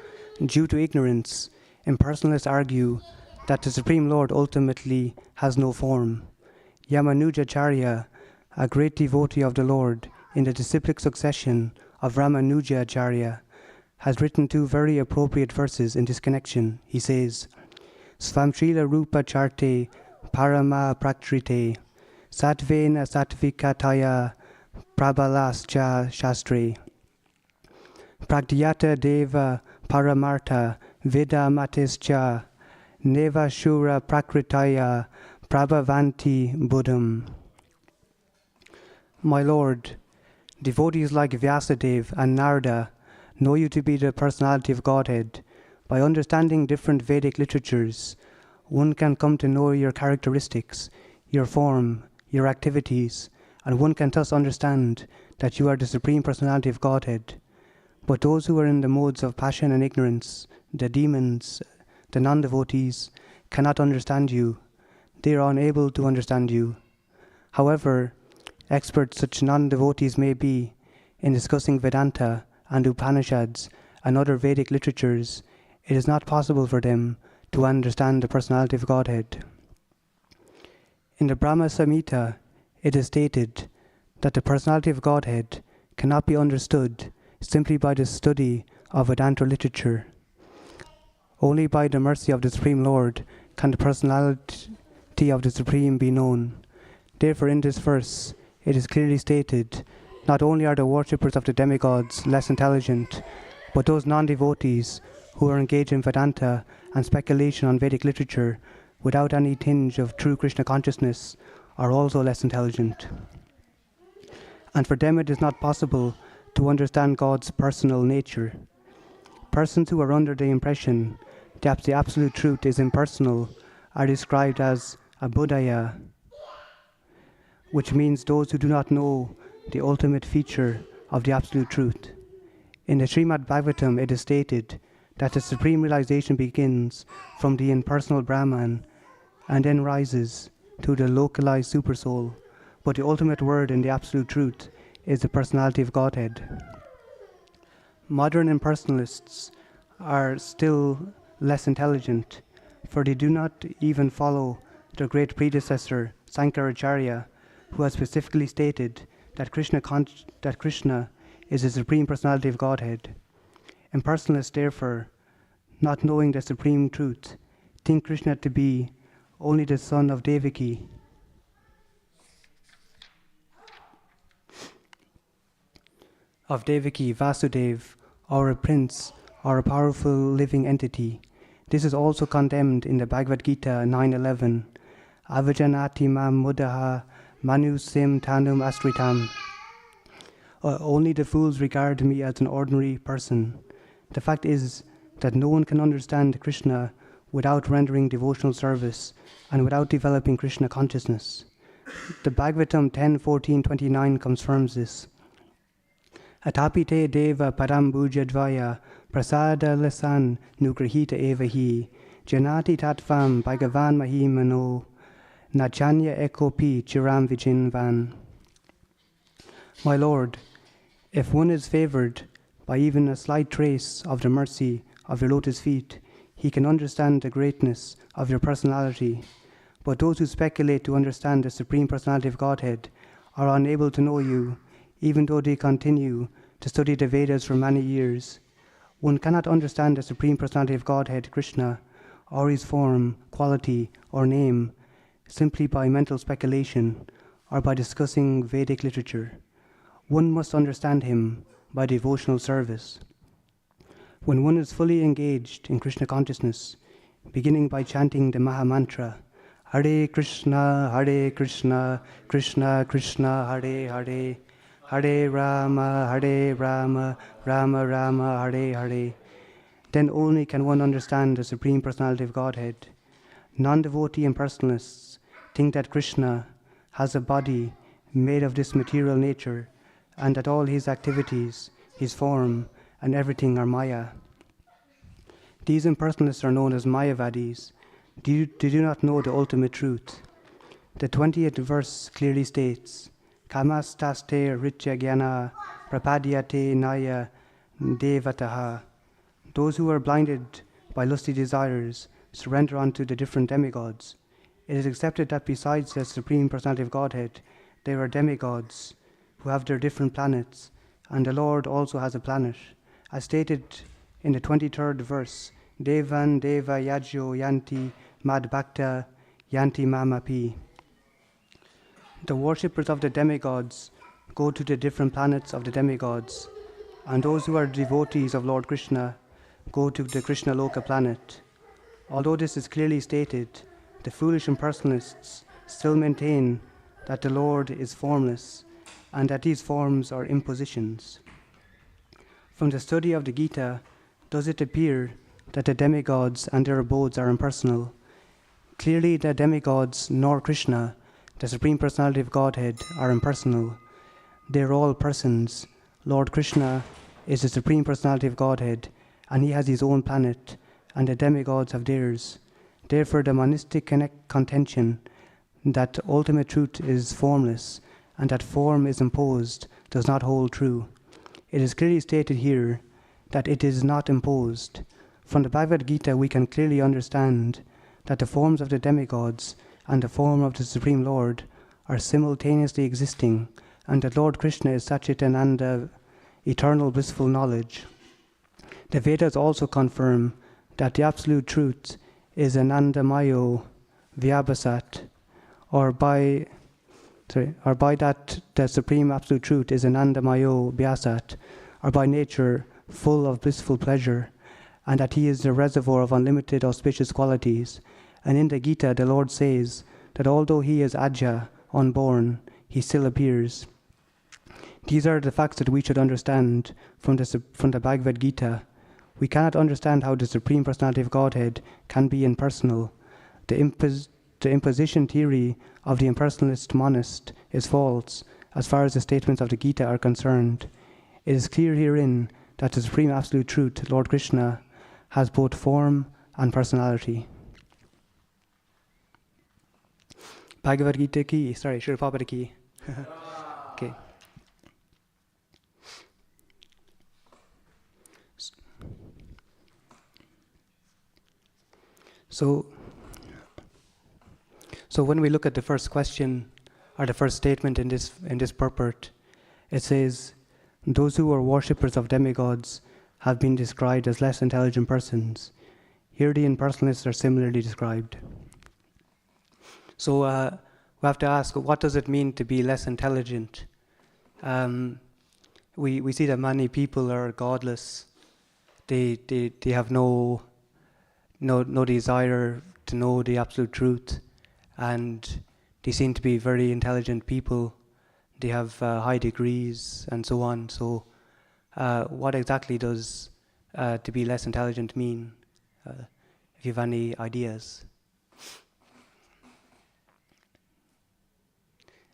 S4: due to ignorance, impersonalists argue that the Supreme Lord ultimately has no form. Yamanujacharya, a great devotee of the Lord in the disciplic succession of Ramanujacharya, has written 2 very appropriate verses in this connection. He says, Svamshrila Rupa Charte Parama Praktrite Satvena Satvikataya Prabalascha Shastre Pragdyata Deva Paramartha Vida Matischa Neva Shura Prakritaya Prabhavanti Buddham. My Lord, devotees like Vyasadeva and Narada know you to be the personality of Godhead. By understanding different Vedic literatures, one can come to know your characteristics, your form, your activities, and one can thus understand that you are the Supreme Personality of Godhead. But those who are in the modes of passion and ignorance, the demons, the non-devotees, cannot understand you. They are unable to understand you. However, expert such non-devotees may be in discussing Vedanta and Upanishads and other Vedic literatures, it is not possible for them to understand the personality of Godhead. In the Brahma Samhita, it is stated that the personality of Godhead cannot be understood simply by the study of Vedanta literature. Only by the mercy of the Supreme Lord can the personality of the Supreme be known. Therefore, in this verse, it is clearly stated, not only are the worshippers of the demigods less intelligent, but those non-devotees who are engaged in Vedanta and speculation on Vedic literature without any tinge of true Krishna consciousness are also less intelligent. And for them it is not possible to understand God's personal nature. Persons who are under the impression that the absolute truth is impersonal are described as abudaya, which means those who do not know the ultimate feature of the absolute truth. In the Srimad Bhagavatam, it is stated that the supreme realization begins from the impersonal Brahman and then rises to the localized supersoul, but the ultimate word in the absolute truth is the personality of Godhead. Modern impersonalists are still less intelligent, for they do not even follow their great predecessor, Sankaracharya, who has specifically stated that Krishna is the Supreme Personality of Godhead. Impersonalists, therefore, not knowing the supreme truth, think Krishna to be only the son of Devaki. Vasudeva, or a prince, or a powerful living entity. This is also condemned in the Bhagavad Gita 9:11. Avajanati mam mudaha manusim tanum astritam. Only the fools regard me as an ordinary person. The fact is that no one can understand Krishna without rendering devotional service and without developing Krishna consciousness. The Bhagavatam 10:14-29 confirms this. Atapite deva param bhujadvaya prasada lasan nugrahita evahi janati tatvam bhagavan mahimano nachanya ekopi chiram vijinvan. My Lord, if one is favored by even a slight trace of the mercy of your lotus feet, he can understand the greatness of your personality. But those who speculate to understand the Supreme Personality of Godhead are unable to know you, even though they continue to study the Vedas for many years. One cannot understand the Supreme Personality of Godhead, Krishna, or his form, quality, or name, simply by mental speculation. or by discussing Vedic literature. One must understand him by devotional service. When one is fully engaged in Krishna consciousness, beginning by chanting the Maha Mantra, Hare Krishna, Krishna Krishna, Hare Hare, Hare Rama, Rama Rama, Hare Hare, then only can one understand the Supreme Personality of Godhead. Non-devotee impersonalists think that Krishna has a body made of this material nature and that all his activities, his form, and everything are Maya. These impersonalists are known as Mayavadis. They do not know the ultimate truth. The 20th verse clearly states, Kamastaste Ritya Gyana Prapadyate Naya Devataha. Those who are blinded by lusty desires surrender unto the different demigods. It is accepted that besides the Supreme Personality of Godhead, there are demigods who have their different planets, and the Lord also has a planet. As stated in the 23rd verse, Devan Deva Yajyo Yanti Mad Bhakta Yanti Mamapi. The worshippers of the demigods go to the different planets of the demigods, and those who are devotees of Lord Krishna go to the Krishna Loka planet. Although this is clearly stated, the foolish impersonalists still maintain that the Lord is formless and that these forms are impositions. From the study of the Gita, does it appear that the demigods and their abodes are impersonal? Clearly, the demigods nor Krishna, the Supreme Personality of Godhead, are impersonal. They are all persons. Lord Krishna is the Supreme Personality of Godhead, and he has his own planet, and the demigods have theirs. Therefore, the monistic contention that ultimate truth is formless and that form is imposed does not hold true. It is clearly stated here that it is not imposed. From the Bhagavad Gita, we can clearly understand that the forms of the demigods and the form of the Supreme Lord are simultaneously existing, and that Lord Krishna is Satchitananda, eternal blissful knowledge. The Vedas also confirm that the absolute truth is Anandamayo Vyabhasat, or by that the supreme absolute truth is Anandamayo Vyasat, or by nature full of blissful pleasure, and that he is the reservoir of unlimited auspicious qualities. And in the Gita, the Lord says that although he is Ajja, unborn, he still appears. These are the facts that we should understand from the Bhagavad Gita. We cannot understand how the Supreme Personality of Godhead can be impersonal. The imposition theory of the impersonalist monist is false as far as the statements of the Gita are concerned. It is clear herein that the Supreme Absolute Truth, Lord Krishna, has both form and personality. Bhagavad Gita ki, Srila Prabhupada ki. Okay. So when we look at the first question or the first statement in this purport, it says, those who are worshippers of demigods have been described as less intelligent persons. Here the impersonalists are similarly described. So we have to ask, what does it mean to be less intelligent? We see that many people are godless. They have no desire to know the absolute truth, and they seem to be very intelligent people. They have high degrees and so on. So what exactly does to be less intelligent mean? If you have any ideas.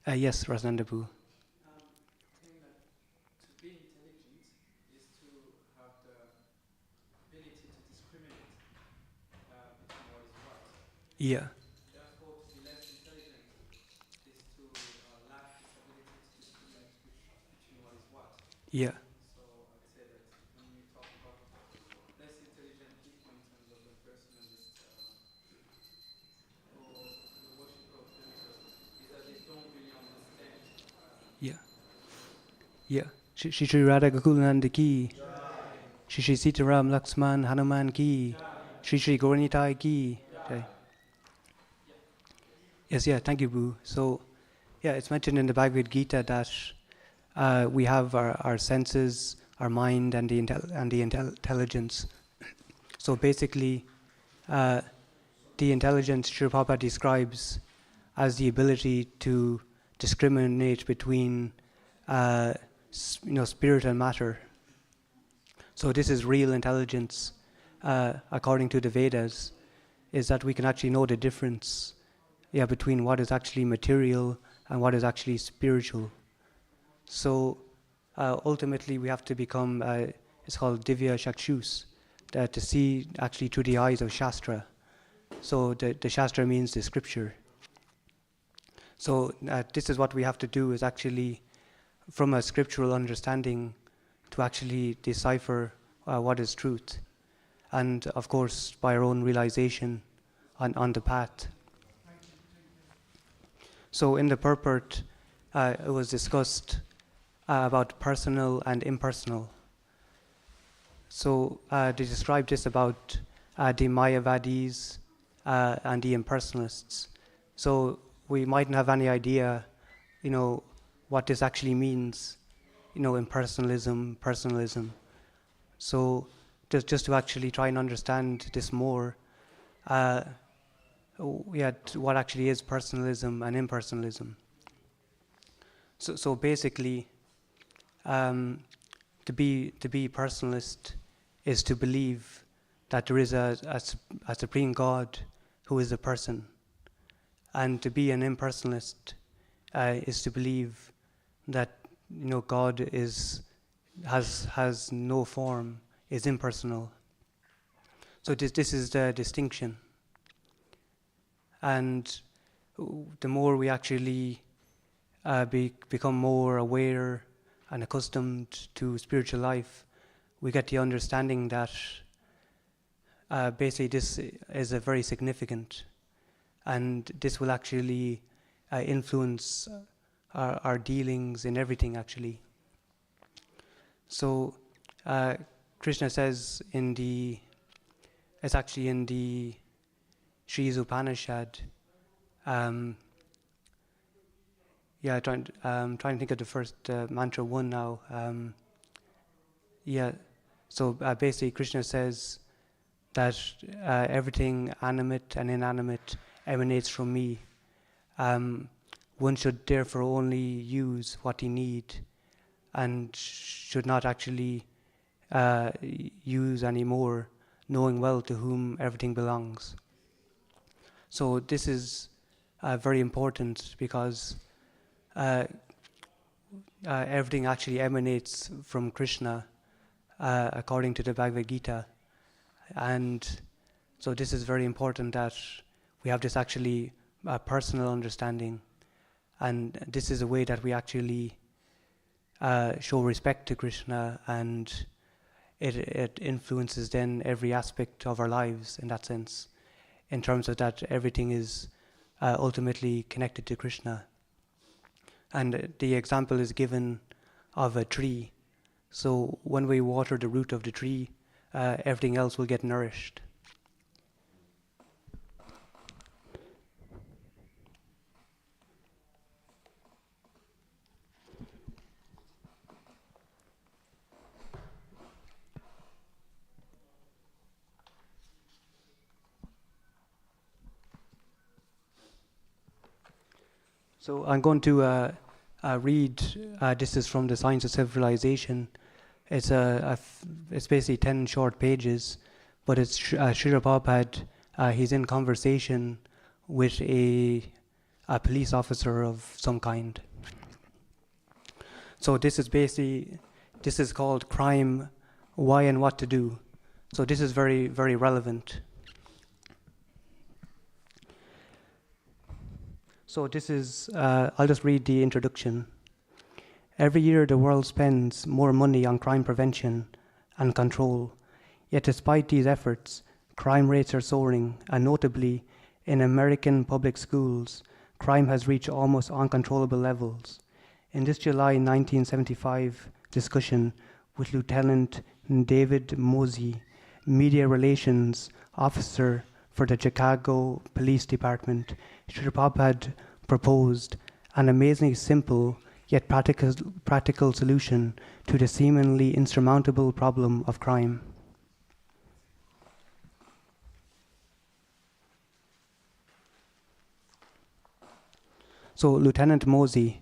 S4: Yes, Rasnandabu.
S5: I think that to be intelligent is to have the ability to discriminate between what is what.
S4: Yeah.
S5: Therefore, to be less intelligent is to lack this ability to discriminate between what is what.
S4: Yeah.
S5: So I'd say that when we talk about less intelligent people in terms of the personalist or the worshipper of demigods, is that they don't really understand.
S4: Yeah. Yeah. Shri Radha Gokulananda ki. Shri Sitaram Laxman Hanuman ki. Shri Gauranitai ki. Okay. Yes, yeah, thank you, Boo. So Yeah, it's mentioned in the Bhagavad Gita that we have our senses, our mind, and the intelligence. So basically, the intelligence Srila Prabhupada describes as the ability to discriminate between spirit and matter. So this is real intelligence, according to the Vedas, is that we can actually know the difference between what is actually material and what is actually spiritual. So ultimately we have to become, it's called Divya Chakshus, to see actually through the eyes of Shastra. So the Shastra means the scripture. So this is what we have to do, is actually from a scriptural understanding to actually decipher what is truth. And of course by our own realization on the path. So in the purport, it was discussed about personal and impersonal. So they described this about the Mayavadis and the impersonalists. So we mightn't have any idea, what this actually means, impersonalism, personalism. So just to actually try and understand this more, what actually is personalism and impersonalism. So basically, to be personalist is to believe that there is a supreme God who is a person, and to be an impersonalist is to believe that God has no form, is impersonal. So this is the distinction. And the more we actually become more aware and accustomed to spiritual life, we get the understanding that basically this is a very significant, and this will actually influence our dealings in everything actually. So Krishna says it's actually in the Sri Upanishad. I'm trying to think of the first mantra 1 now. So basically Krishna says that everything animate and inanimate emanates from me. One should therefore only use what he need, and should not actually use any more, knowing well to whom everything belongs. So this is very important, because everything actually emanates from Krishna, according to the Bhagavad Gita. And so this is very important, that we have this actually personal understanding, and this is a way that we actually show respect to Krishna, and it influences then every aspect of our lives in that sense, in terms of that everything is ultimately connected to Krishna. And the example is given of a tree. So when we water the root of the tree, everything else will get nourished. So I'm going to read, this is from the Science of Civilization. It's basically 10 short pages, but it's Srila Prabhupada, he's in conversation with a police officer of some kind. So this is called Crime, Why and What to Do. So this is very, very relevant. So this is, I'll just read the introduction. Every year the world spends more money on crime prevention and control. Yet despite these efforts, crime rates are soaring, and notably in American public schools, crime has reached almost uncontrollable levels. In this July 1975 discussion with Lieutenant David Mosey, Media Relations Officer for the Chicago Police Department, Srila Prabhupada proposed an amazingly simple yet practical solution to the seemingly insurmountable problem of crime. So, Lieutenant Mosey,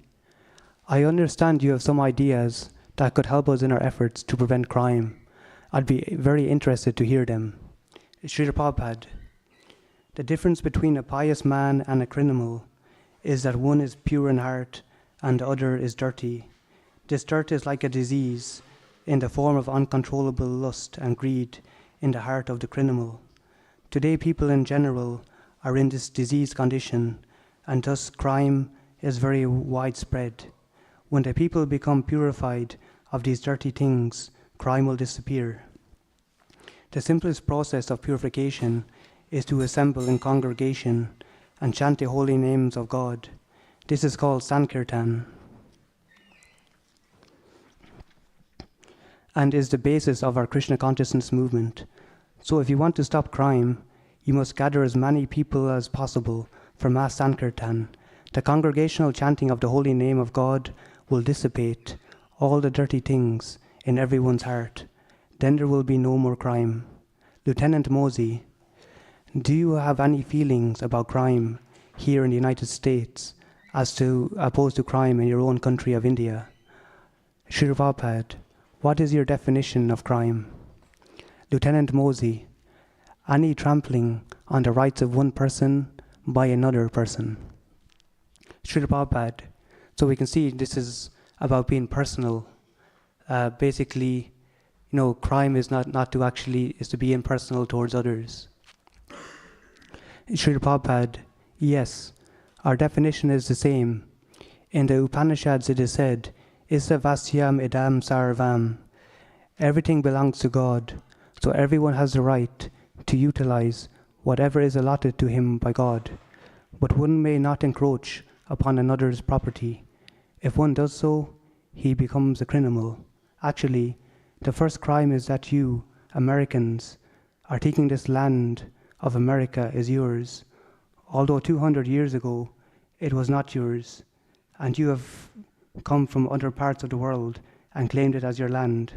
S4: I understand you have some ideas that could help us in our efforts to prevent crime. I'd be very interested to hear them. Srila Prabhupada, the difference between a pious man and a criminal is that one is pure in heart and the other is dirty. This dirt is like a disease in the form of uncontrollable lust and greed in the heart of the criminal. Today, people in general are in this diseased condition, and thus crime is very widespread. When the people become purified of these dirty things, crime will disappear. The simplest process of purification is to assemble in congregation and chant the holy names of God. This is called Sankirtan, and is the basis of our Krishna consciousness movement. So if you want to stop crime, you must gather as many people as possible for mass Sankirtan. The congregational chanting of the holy name of God will dissipate all the dirty things in everyone's heart. Then there will be no more crime. Lieutenant Mosey, do you have any feelings about crime here in the United States as opposed to crime in your own country of India? Srila Prabhupada, what is your definition of crime? Lieutenant Mosey, any trampling on the rights of one person by another person. Srila Prabhupada, so we can see this is about being personal. Basically, crime is not to actually, is to be impersonal towards others. Srila Prabhupada, yes, our definition is the same. In the Upanishads it is said, Issa Vasyam Idam Sarvam. Everything belongs to God, so everyone has the right to utilize whatever is allotted to him by God. But one may not encroach upon another's property. If one does so, he becomes a criminal. Actually, the first crime is that you, Americans, are taking this land of America is yours, although 200 years ago it was not yours, and you have come from other parts of the world and claimed it as your land.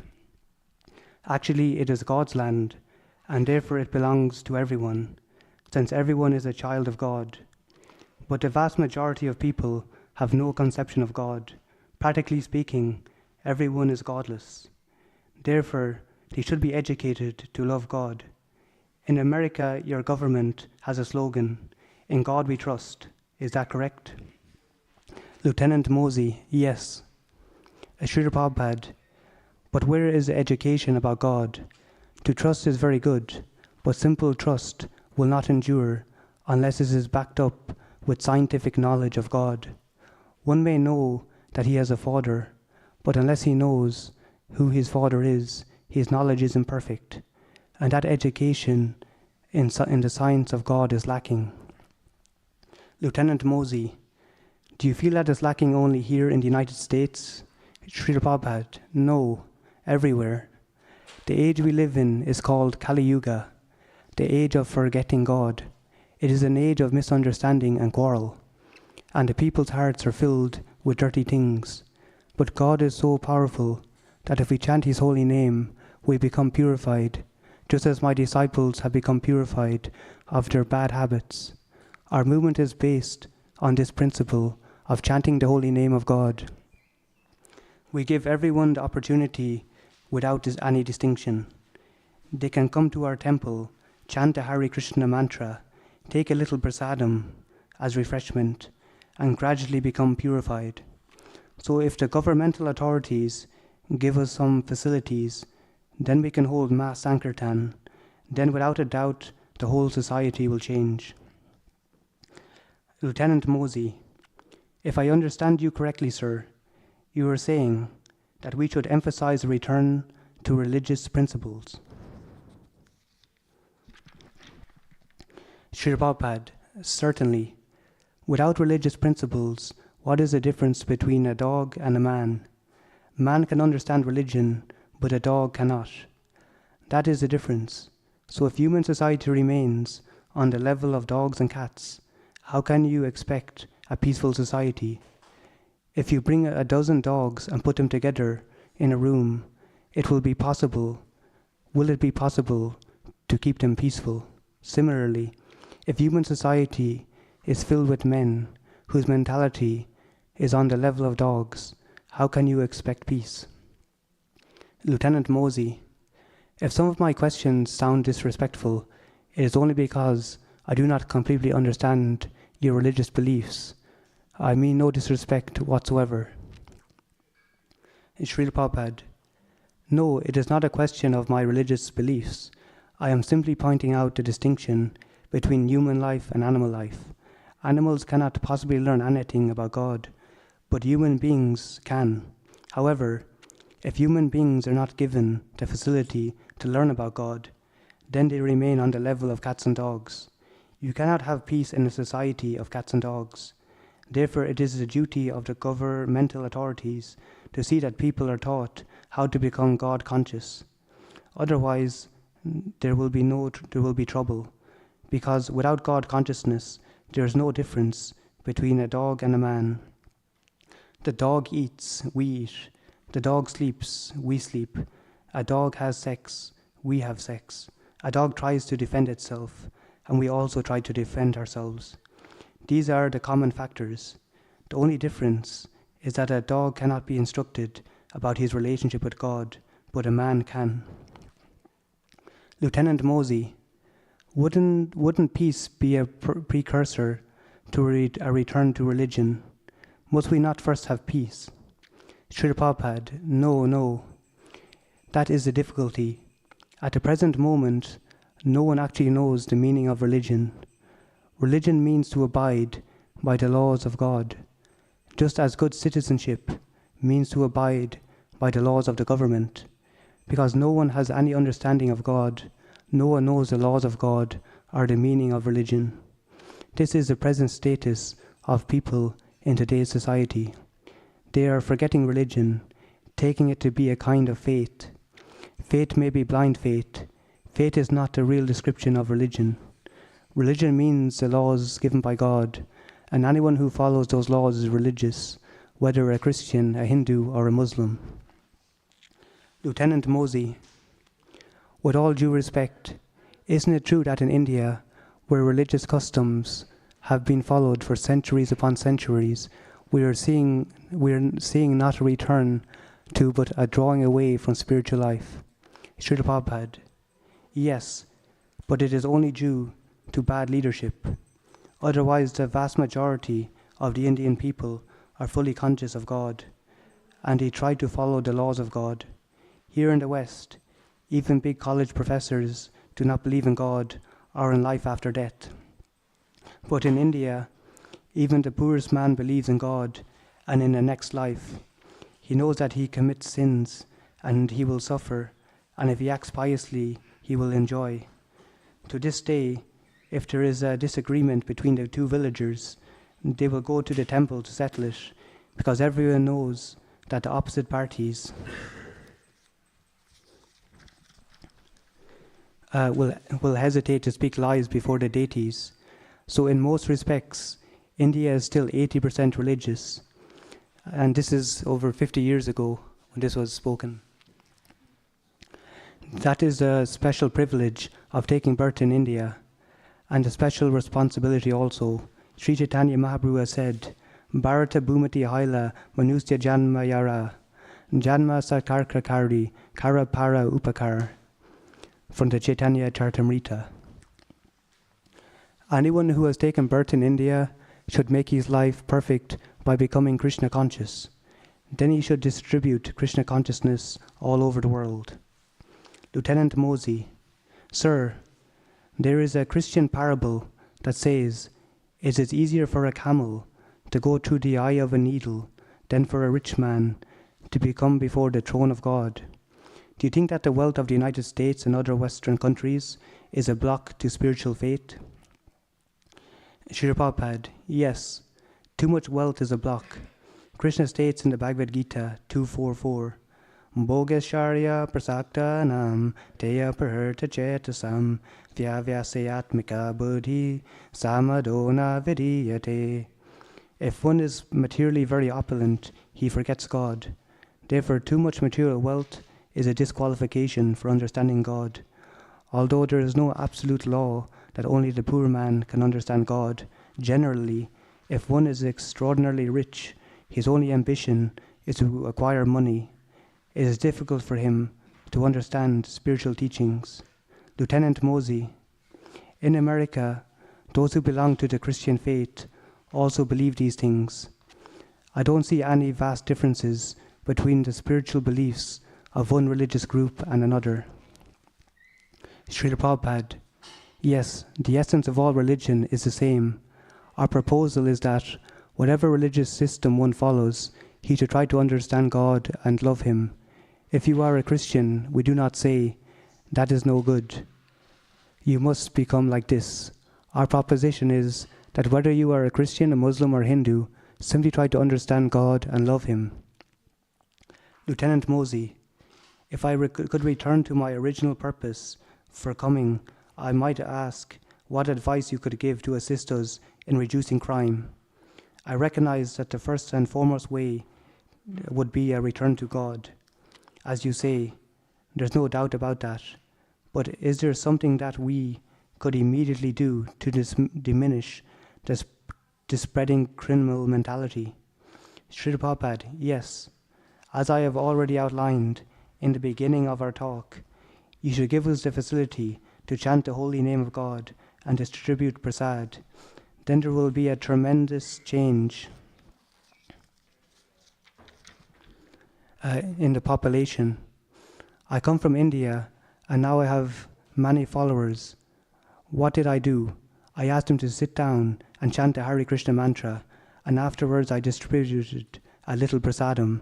S4: Actually, it is God's land, and therefore it belongs to everyone, since everyone is a child of God. But the vast majority of people have no conception of God. Practically speaking, everyone is godless. Therefore, they should be educated to love God. In America, your government has a slogan, "In God we trust." Is that correct? Lieutenant Mosey, yes. Srila Prabhupada, but where is the education about God? To trust is very good, but simple trust will not endure unless it is backed up with scientific knowledge of God. One may know that he has a father, but unless he knows who his father is, his knowledge is imperfect, and that education in the science of God is lacking. Lieutenant Mosey, do you feel that is lacking only here in the United States? Srila Prabhupada, no, everywhere. The age we live in is called Kali Yuga, the age of forgetting God. It is an age of misunderstanding and quarrel, and the people's hearts are filled with dirty things. But God is so powerful that if we chant His holy name, we become purified, just as my disciples have become purified of their bad habits. Our movement is based on this principle of chanting the holy name of God. We give everyone the opportunity without any distinction. They can come to our temple, chant the Hare Krishna mantra, take a little prasadam as refreshment, and gradually become purified. So if the governmental authorities give us some facilities, then we can hold mass Sankirtan. Then without a doubt, the whole society will change. Lieutenant Mosey, if I understand you correctly, sir, you are saying that we should emphasize a return to religious principles. Srila Prabhupada, certainly. Without religious principles, what is the difference between a dog and a man? Man can understand religion, but a dog cannot. That is the difference. So if human society remains on the level of dogs and cats, how can you expect a peaceful society? If you bring a dozen dogs and put them together in a room, will it be possible to keep them peaceful? Similarly, if human society is filled with men whose mentality is on the level of dogs, how can you expect peace? Lieutenant Mosey, if some of my questions sound disrespectful, it is only because I do not completely understand your religious beliefs. I mean no disrespect whatsoever. Srila Prabhupada, no, it is not a question of my religious beliefs. I am simply pointing out the distinction between human life and animal life. Animals cannot possibly learn anything about God, but human beings can. However, if human beings are not given the facility to learn about God, then they remain on the level of cats and dogs. You cannot have peace in a society of cats and dogs. Therefore, it is the duty of the governmental authorities to see that people are taught how to become God conscious. Otherwise, there will be trouble, because without God consciousness, there is no difference between a dog and a man. The dog eats, we eat. The dog sleeps, we sleep. A dog has sex, we have sex. A dog tries to defend itself, and we also try to defend ourselves. These are the common factors. The only difference is that a dog cannot be instructed about his relationship with God, but a man can. Lieutenant Mosey, wouldn't peace be a precursor to a return to religion? Must we not first have peace? Srila Prabhupada, no. That is the difficulty. At the present moment, no one actually knows the meaning of religion. Religion means to abide by the laws of God, just as good citizenship means to abide by the laws of the government. Because no one has any understanding of God, no one knows the laws of God or the meaning of religion. This is the present status of people in today's society. They are forgetting religion, taking it to be a kind of faith. Faith may be blind faith. Faith is not the real description of religion. Religion means the laws given by God, and anyone who follows those laws is religious, whether a Christian, a Hindu, or a Muslim. Lieutenant Mosey, with all due respect, isn't it true that in India, where religious customs have been followed for centuries upon centuries, we are seeing not a return to, but a drawing away from spiritual life? Srila Prabhupada, yes, but it is only due to bad leadership. Otherwise, the vast majority of the Indian people are fully conscious of God, and they try to follow the laws of God. Here in the West, even big college professors do not believe in God or in life after death. But in India, even the poorest man believes in God and in the next life. He knows that he commits sins and he will suffer, and if he acts piously, he will enjoy. To this day, if there is a disagreement between the two villagers, they will go to the temple to settle it, because everyone knows that the opposite parties will hesitate to speak lies before the deities. So in most respects, India is still 80% religious. And this is over 50 years ago when this was spoken. That is a special privilege of taking birth in India, and a special responsibility also. Sri Chaitanya Mahaprabhu has said, Bharata Bhumati Haila Manusya Janma Yara Janma Sakarka Kari Kara Para Upakar, from the Chaitanya Charitamrita. Anyone who has taken birth in India should make his life perfect by becoming Krishna conscious. Then he should distribute Krishna consciousness all over the world. Lieutenant Mosey, Sir, there is a Christian parable that says, it is easier for a camel to go through the eye of a needle than for a rich man to become before the throne of God. Do you think that the wealth of the United States and other Western countries is a block to spiritual faith? Srila Prabhupada, yes, too much wealth is a block. Krishna states in the Bhagavad Gita 2.4.4, Bhogasharya prasakta nam teya praharta chetasam vyavyasayatmika buddhi samadona vidiyate. If one is materially very opulent, he forgets God. Therefore, too much material wealth is a disqualification for understanding God. Although there is no absolute law that only the poor man can understand God, generally, if one is extraordinarily rich, his only ambition is to acquire money. It is difficult for him to understand spiritual teachings. Lieutenant Mosey. In America, those who belong to the Christian faith also believe these things. I don't see any vast differences between the spiritual beliefs of one religious group and another. Srila Prabhupada. Yes, the essence of all religion is the same. Our proposal is that whatever religious system one follows, he should try to understand God and love Him. If you are a Christian, we do not say, that is no good. You must become like this. Our proposition is that whether you are a Christian, a Muslim, or Hindu, simply try to understand God and love Him. Lieutenant Mosey. If I could return to my original purpose for coming, I might ask what advice you could give to assist us in reducing crime. I recognize that the first and foremost way would be a return to God. As you say, there's no doubt about that. But is there something that we could immediately do to diminish the spreading criminal mentality? Srila Prabhupada, yes. As I have already outlined in the beginning of our talk, you should give us the facility to chant the holy name of God and distribute prasad. Then there will be a tremendous change in the population. I come from India and now I have many followers. What did I do? I asked them to sit down and chant the Hare Krishna mantra, and afterwards I distributed a little prasadam.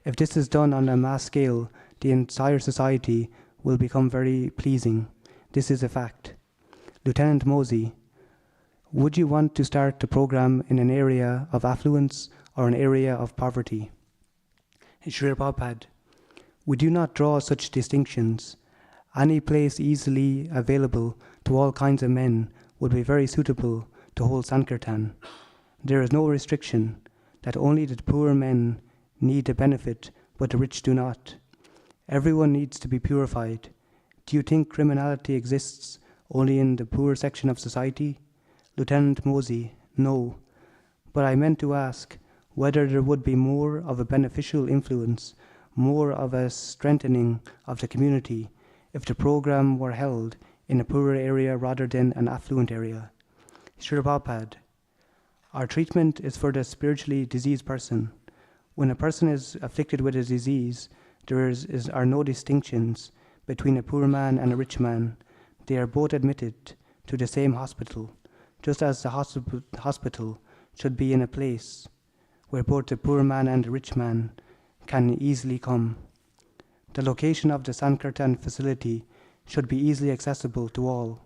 S4: If this is done on a mass scale, the entire society will become very pleasing. This is a fact. Lieutenant Mosey, would you want to start the program in an area of affluence or an area of poverty? Srila Prabhupada, we do not draw such distinctions. Any place easily available to all kinds of men would be very suitable to hold Sankirtan. There is no restriction that only the poor men need the benefit, but the rich do not. Everyone needs to be purified. Do you think criminality exists only in the poor section of society? Lieutenant Mosey, no. But I meant to ask whether there would be more of a beneficial influence, more of a strengthening of the community, if the program were held in a poorer area rather than an affluent area. Srila Prabhupada, our treatment is for the spiritually diseased person. When a person is afflicted with a disease, there are no distinctions between a poor man and a rich man. They are both admitted to the same hospital, just as the hospital should be in a place where both the poor man and the rich man can easily come. The location of the Sankirtan facility should be easily accessible to all.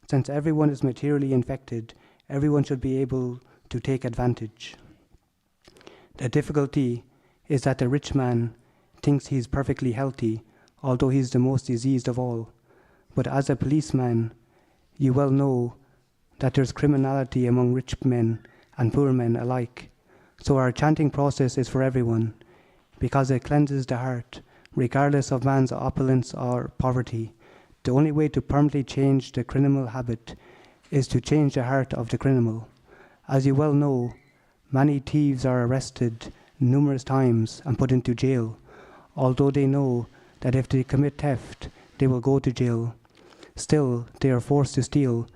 S4: Since everyone is materially infected, everyone should be able to take advantage. The difficulty is that the rich man thinks he is perfectly healthy, although he is the most diseased of all. But as a policeman, you well know that there's criminality among rich men and poor men alike. So our chanting process is for everyone, because it cleanses the heart, regardless of man's opulence or poverty. The only way to permanently change the criminal habit is to change the heart of the criminal. As you well know, many thieves are arrested numerous times and put into jail, although they know that if they commit theft, they will go to jail. Still, they are forced to steal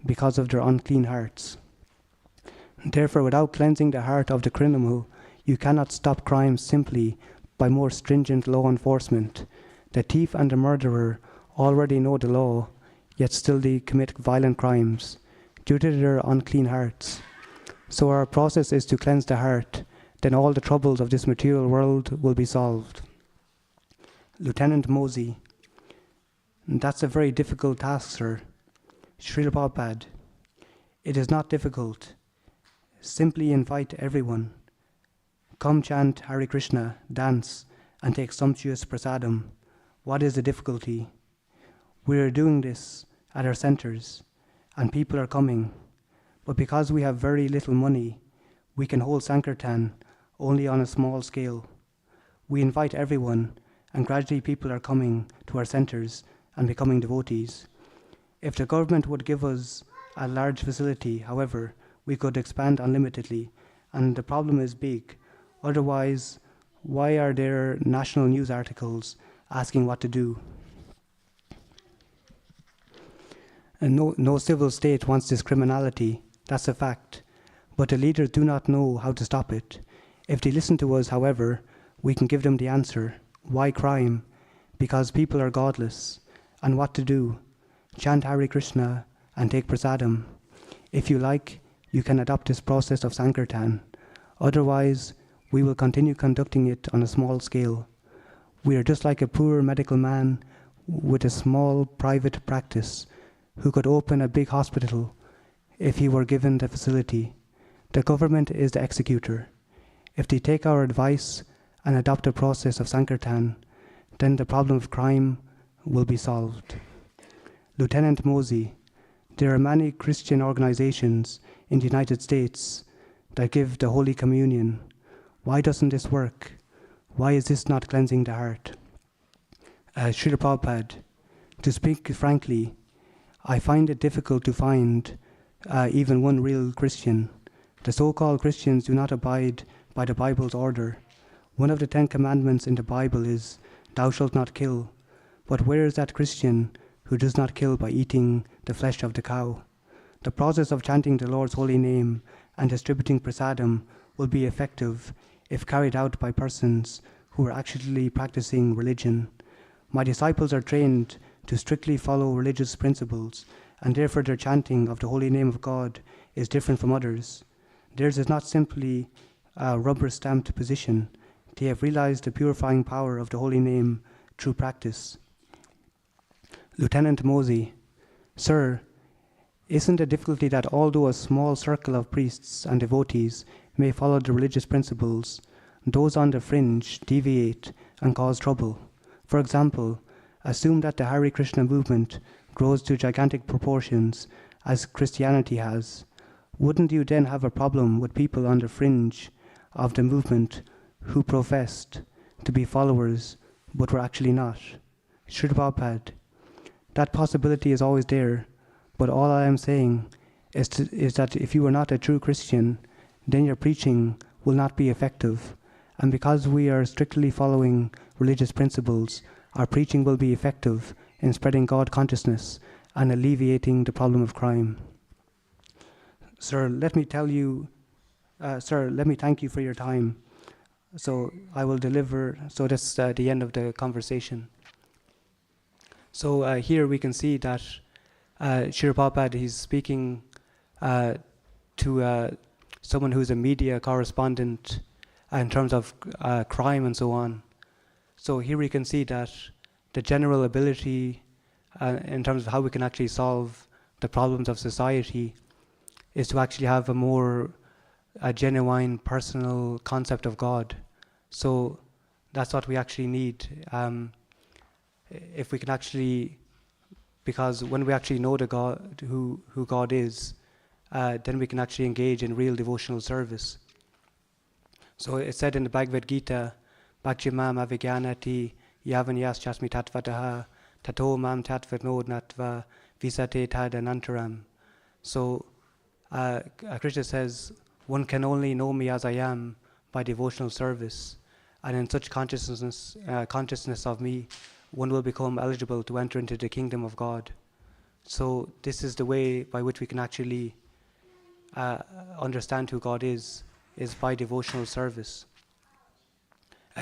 S4: because of their unclean hearts. Therefore, without cleansing the heart of the criminal, you cannot stop crime simply by more stringent law enforcement. The thief and the murderer already know the law, yet still they commit violent crimes due to their unclean hearts. So our process is to cleanse the heart, then all the troubles of this material world will be solved. Lieutenant Mosey, that's a very difficult task, sir. Srila Prabhupada, it is not difficult. Simply invite everyone. Come chant Hare Krishna, dance, and take sumptuous prasadam. What is the difficulty? We are doing this at our centers, and people are coming. But because we have very little money, We can hold Sankirtan only on a small scale. We invite everyone, and gradually people are coming to our centers and becoming devotees. If the government would give us a large facility, however, we could expand unlimitedly, and the problem is big. Otherwise, why are there national news articles asking what to do? And no civil state wants this criminality, that's a fact. But the leaders do not know how to stop it. If they listen to us, however, we can give them the answer. Why crime? Because people are godless. And what to do? Chant Hare Krishna and take prasadam. If you like, you can adopt this process of Sankirtan. Otherwise, we will continue conducting it on a small scale. We are just like a poor medical man with a small private practice who could open a big hospital if he were given the facility. The government is the executor. If they take our advice and adopt a process of Sankirtan, then the problem of crime will be solved. Lieutenant Mosey, there are many Christian organizations in the United States that give the Holy Communion. Why doesn't this work? Why is this not cleansing the heart? Srila Prabhupada, to speak frankly, I find it difficult to find even one real Christian. The so-called Christians do not abide by the Bible's order. One of the 10 commandments in the Bible is, "Thou shalt not kill." But where is that Christian who does not kill by eating the flesh of the cow? The process of chanting the Lord's holy name and distributing prasadam will be effective if carried out by persons who are actually practicing religion. My disciples are trained to strictly follow religious principles, and therefore their chanting of the holy name of God is different from others. Theirs is not simply a rubber-stamped position. They have realized the purifying power of the holy name through practice. Lieutenant Mosey, Sir, isn't the difficulty that although a small circle of priests and devotees may follow the religious principles, those on the fringe deviate and cause trouble? For example, assume that the Hare Krishna movement grows to gigantic proportions as Christianity has. Wouldn't you then have a problem with people on the fringe of the movement who professed to be followers but were actually not? Srila Prabhupada, that possibility is always there, but all I am saying is that if you are not a true Christian, then your preaching will not be effective. And because we are strictly following religious principles, our preaching will be effective in spreading God consciousness and alleviating the problem of crime. Sir, let me thank you for your time. So I will deliver, so that's the end of the conversation. So here we can see that Srila Prabhupada, he's speaking to someone who's a media correspondent in terms of crime and so on. So here we can see that the general ability in terms of how we can actually solve the problems of society is to actually have a genuine personal concept of God. So that's what we actually need. If we can actually, because when we actually know the God, who God is, then we can actually engage in real devotional service. So it's said in the Bhagavad Gita, Bhakti mam avigyanati yavanyas chasmi tatvataha tato mam tatvatno natva visate tadanantaram. So Krishna says, one can only know me as I am by devotional service, and in such consciousness of me, one will become eligible to enter into the kingdom of God. So this is the way by which we can actually understand who God is by devotional service.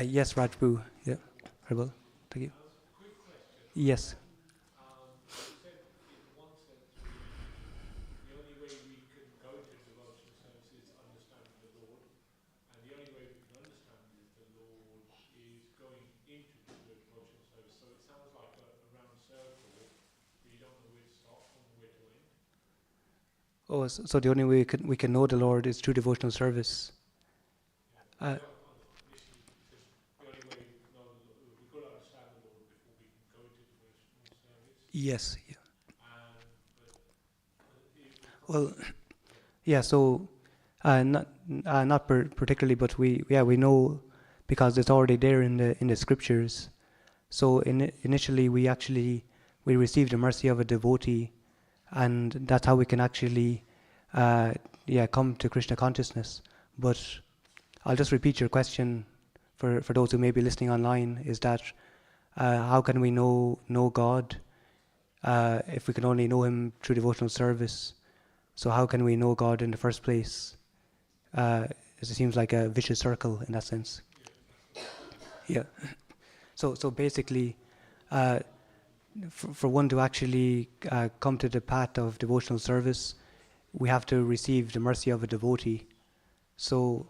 S4: Yes, Rajbu. Yeah, very well. Thank you.
S6: Quick question.
S4: Yes.
S6: You said in one sense the only way we can go to devotional service is understanding the Lord, and the only way we can understand the Lord is going into the devotional service. So it sounds like a round circle. You don't know where to start and where to end.
S4: Oh, so the only way we can know the Lord is through devotional service.
S6: The only way we can know the Lord, we've got to understand the Lord before we can go to devotional service.
S4: Yes. Yeah.
S6: Well,
S4: Yeah. So Not particularly, but we know because it's already there in the scriptures. So initially we received the mercy of a devotee, and that's how we can actually come to Krishna consciousness. But I'll just repeat your question for those who may be listening online, is that how can we know God if we can only know him through devotional service? So how can we know God in the first place? It seems like a vicious circle in that sense. Yeah. So basically, for one to actually come to the path of devotional service, we have to receive the mercy of a devotee. So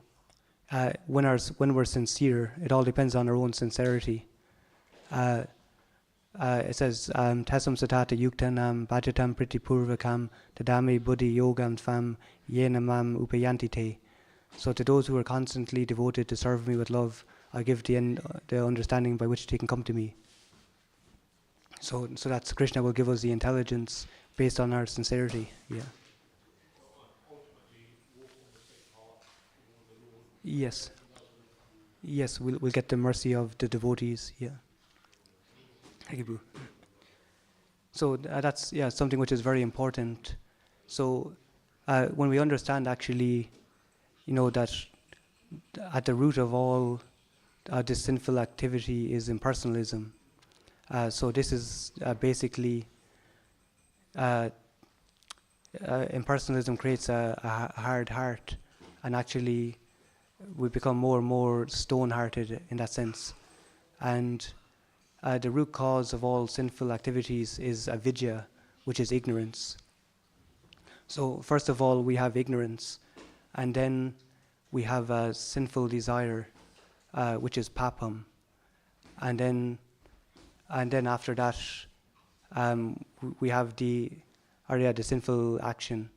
S4: when we're sincere, it all depends on our own sincerity. It says, Tasam satata yuktanam bhajatam pritipurvakam tadami buddhi yogam tvam yenamam upayanti te. So to those who are constantly devoted to serve me with love, I give the understanding by which they can come to me. So that's Krishna will give us the intelligence based on our sincerity. Yeah. Yes. Yes, we'll get the mercy of the devotees. Yeah. Thank you, Boo. So that's something which is very important. So when we understand actually, that at the root of all this sinful activity is impersonalism. So this is basically impersonalism creates a hard heart, and actually we become more and more stone-hearted in that sense. And the root cause of all sinful activities is avidya, which is ignorance. So first of all, we have ignorance, and then we have a sinful desire, which is papam, and then after that, we have the sinful action,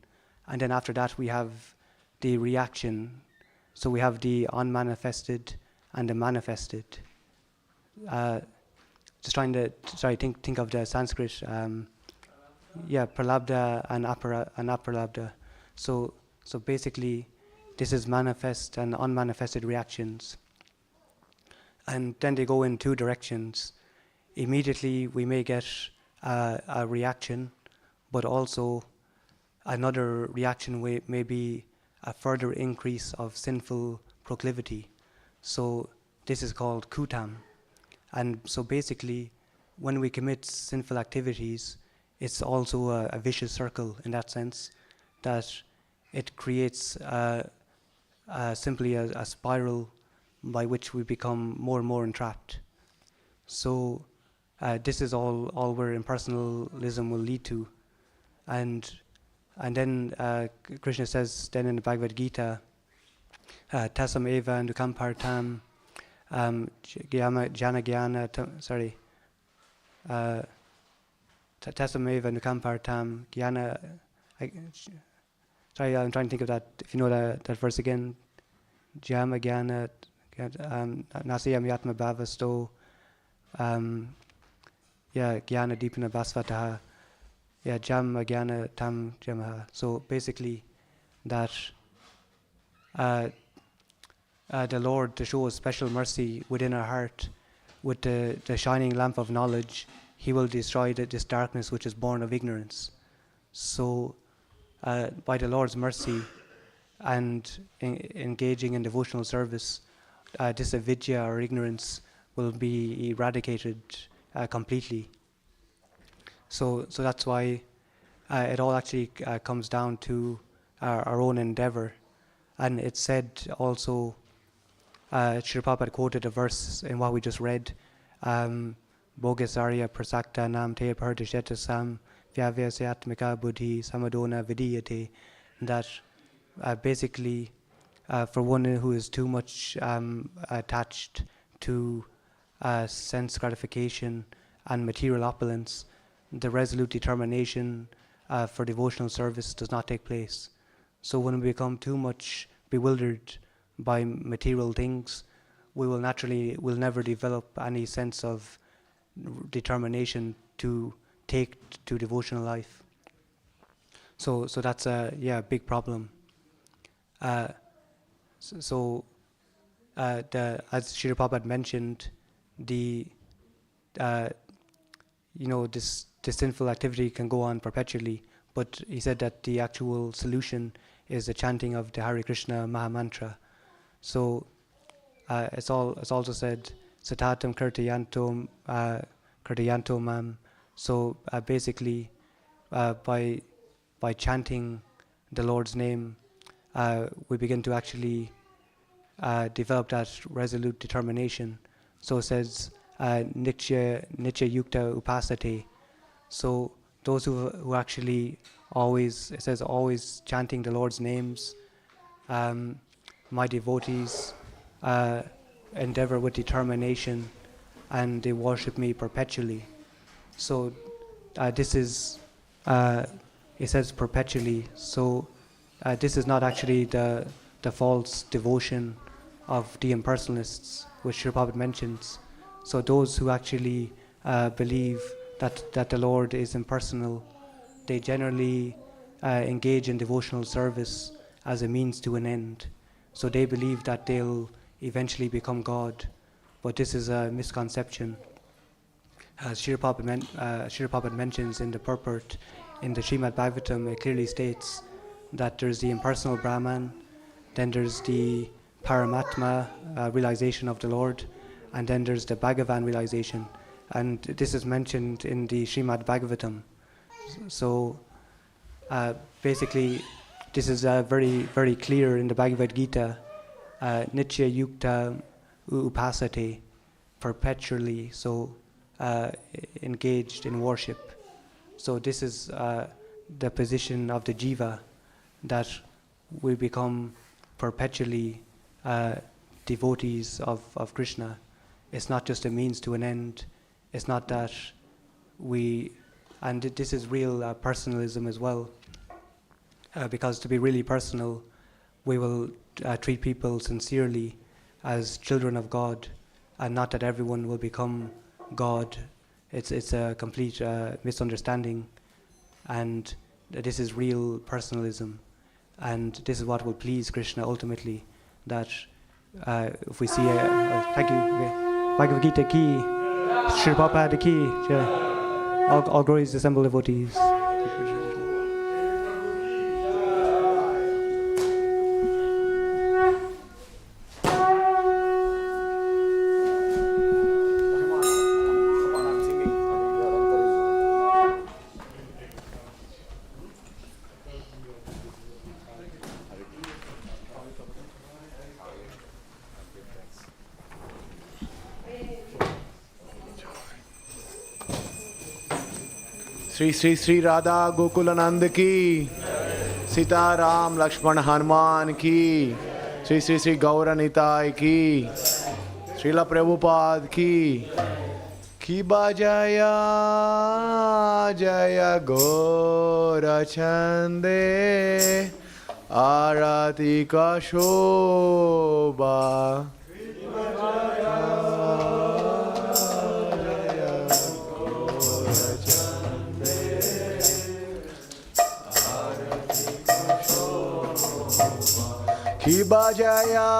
S4: and then after that we have the reaction. So we have the unmanifested and the manifested. Just trying to think of the Sanskrit. Pralabdha and apralabdha. So basically, this is manifest and unmanifested reactions, and then they go in two directions. Immediately we may get a reaction, but also another reaction may be a further increase of sinful proclivity. So this is called kutam. And so basically, when we commit sinful activities, it's also a vicious circle in that sense, that it creates simply a spiral by which we become more and more entrapped. So this is all where impersonalism will lead to. And then Krishna says then in the Bhagavad Gita, tasam eva nukampartam jana gyana tasam eva nukampartam gyana. Sorry, I'm trying to think of that. If you know that verse again, jama gyana nasiyam yatma bhavasto gyana deepana basvataha. Jam Gyana Tam Jamaha. So basically, that the Lord, to show us special mercy within our heart, with the shining lamp of knowledge, He will destroy this darkness which is born of ignorance. So, by the Lord's mercy and engaging in devotional service, this avidya or ignorance will be eradicated completely. So that's why it all actually comes down to our own endeavor. And it's said also, Srila Prabhupada quoted a verse in what we just read, Bogasarya prasakta nam te pardisheta sam vyavyasyatmika buddhi samadona vidiyate, that basically for one who is too much attached to sense gratification and material opulence, the resolute determination for devotional service does not take place. So when we become too much bewildered by material things, will never develop any sense of determination to take to devotional life. So that's a big problem. Uh, as Srila Prabhupada mentioned, the this sinful activity can go on perpetually, but he said that the actual solution is the chanting of the Hare Krishna Mahamantra. So it's also said Satatam Kirtayanto Mam. So basically, by chanting the Lord's name, we begin to actually develop that resolute determination. So it says Nitya Yukta Upasate. So those who actually always chanting the Lord's names, my devotees endeavor with determination, and they worship me perpetually. So this is, it says perpetually. So this is not actually the false devotion of the impersonalists, which Srila Prabhupada mentions. So those who actually believe that the Lord is impersonal, they generally engage in devotional service as a means to an end. So they believe that they'll eventually become God, but this is a misconception. As Srila Prabhupada mentions in the purport in the Srimad Bhagavatam, it clearly states that there's the impersonal Brahman, then there's the Paramatma realization of the Lord, and then there's the Bhagavan realization. And this is mentioned in the Srimad Bhagavatam. So basically, this is very, very clear in the Bhagavad Gita. Nitya Yukta Upasate, perpetually, so engaged in worship. So this is the position of the jiva, that we become perpetually devotees of Krishna. It's not just a means to an end. It's not that and this is real personalism as well, because to be really personal, we will treat people sincerely as children of God, and not that everyone will become God. It's a complete misunderstanding, and this is real personalism, and this is what will please Krishna ultimately. That if we see thank you, Bhagavad Gita ki, Srila Prabhupada ki, all glories assembled devotees.
S3: Shri Shri Shri Radha Gokulanand की, सीताराम लक्ष्मण हनुमान की, श्री श्री श्री गौर निताय की, श्रीला प्रभुपाद की बजाया जय गौर छंदे आरती का शोभा। की बजाया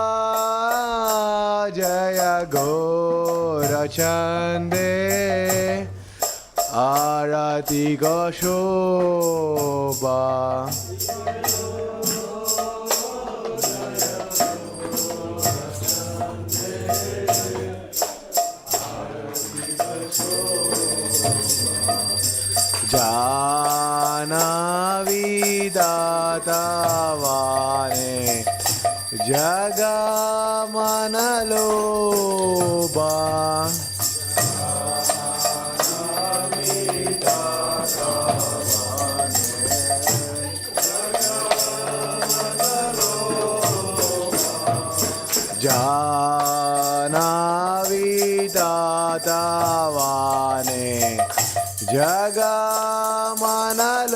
S3: जय गौर चंदे आरती को शोभा। जानवी दाता वाने जगा मनलोबा। जानवी दाता वाने जगा मनलोबा।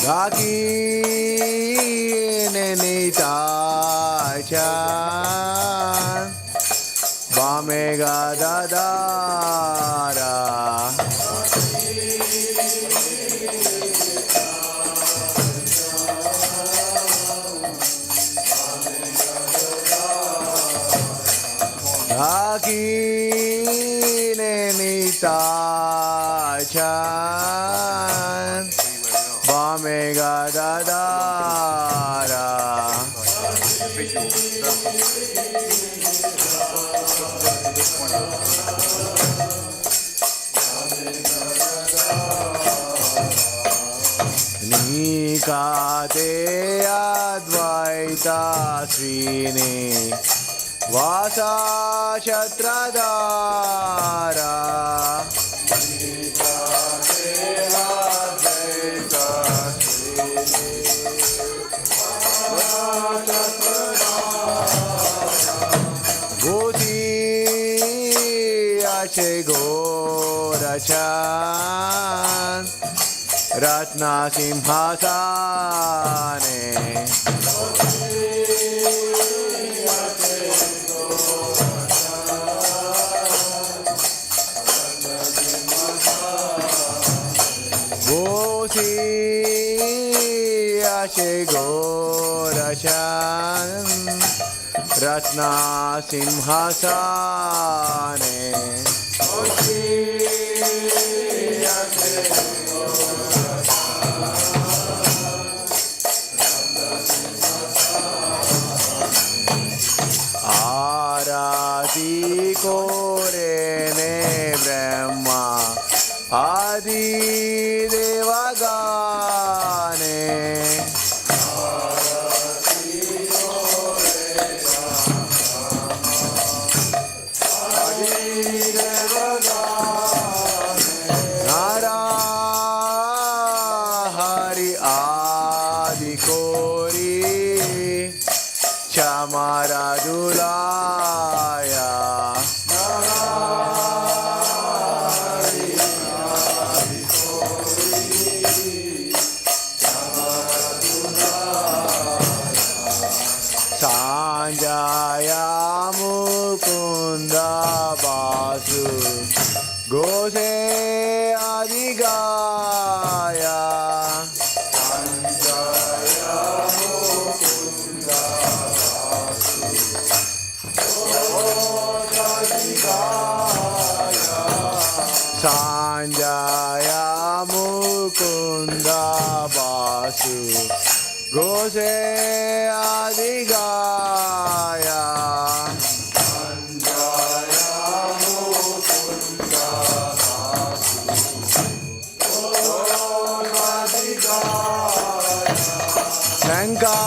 S3: Rakine nita cha Akine nitachan Bamega dadara Nikate advaita srini Vasa Chatradara Goti Ache Gorachan Ratna Simhasane Bosi Ashe Gorachan Ratna Simhasane Arati Korene Brahma Adi Devagane Narahari Adi Kori Chamara Dulaya Sanjaya Mukunda Basu Gose Adigaya Sanjaya Mukunda Basu Gose Adigaya Sanjaya Mukunda Basu Gose Adigaya Shanka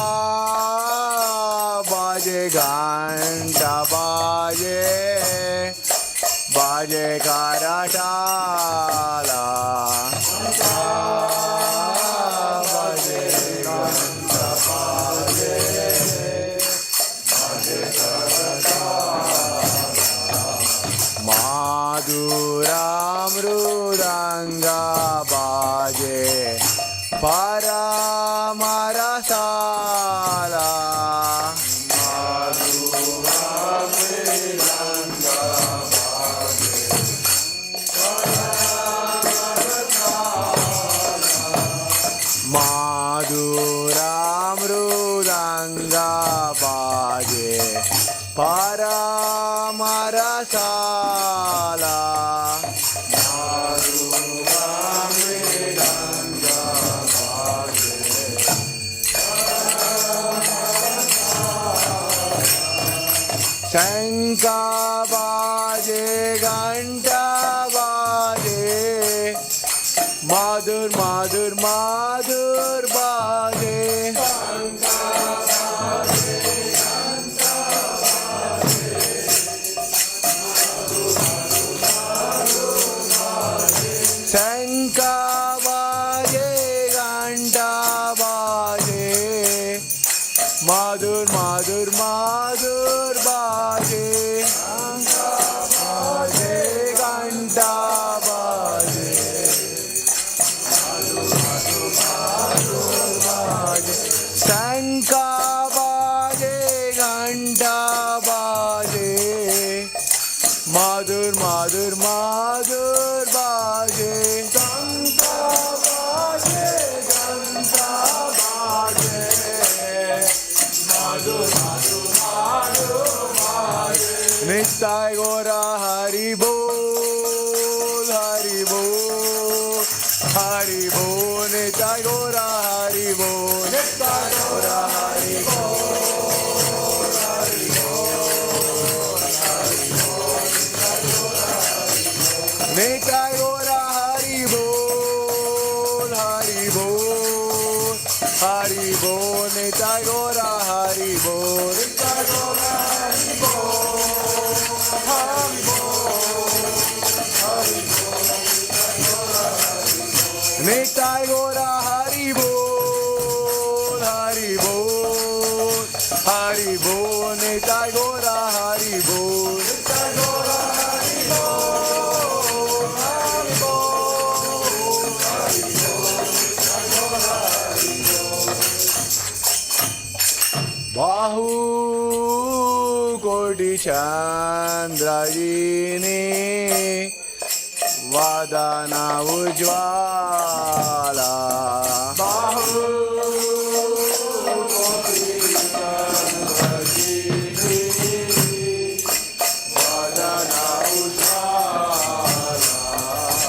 S3: baje ganta baje baje karatala baje ganta baje baje karatala madhura mrudanga baje Paramarasala Madhura Vedanga Bhaje Paramarasala Madhura Mrudanga Bhaje Paramarasala Madhura Vedanga Shanka baje ganta baje Madhur madhur madhur baje Shanka baje ganta baje Shanka baje ganta baje Madhur madhur madhur baje Shanka baje ganta baje Madhur madhur madhur baje Shanka baje ganta baje Madhur madhur madhur baje Shanka baje ganta baje Madhur madhur madhur baje Nittai Nitai Gora Hari Bol, Nitai Gora Hari Bol, Hari Bol, Hari Bol, Nitai Gora Hari Bol, Hari Bol, Hari Bol, Nitai Gora Hari Bol, Nitai Gora Hari Bol, Hari Bol, Hari Bol, Nitai Gora Hari Bol. Bahu Koti Chandrajini Vadana Ujjwala Bahu Koti Chandrajini Vadana Ujjwala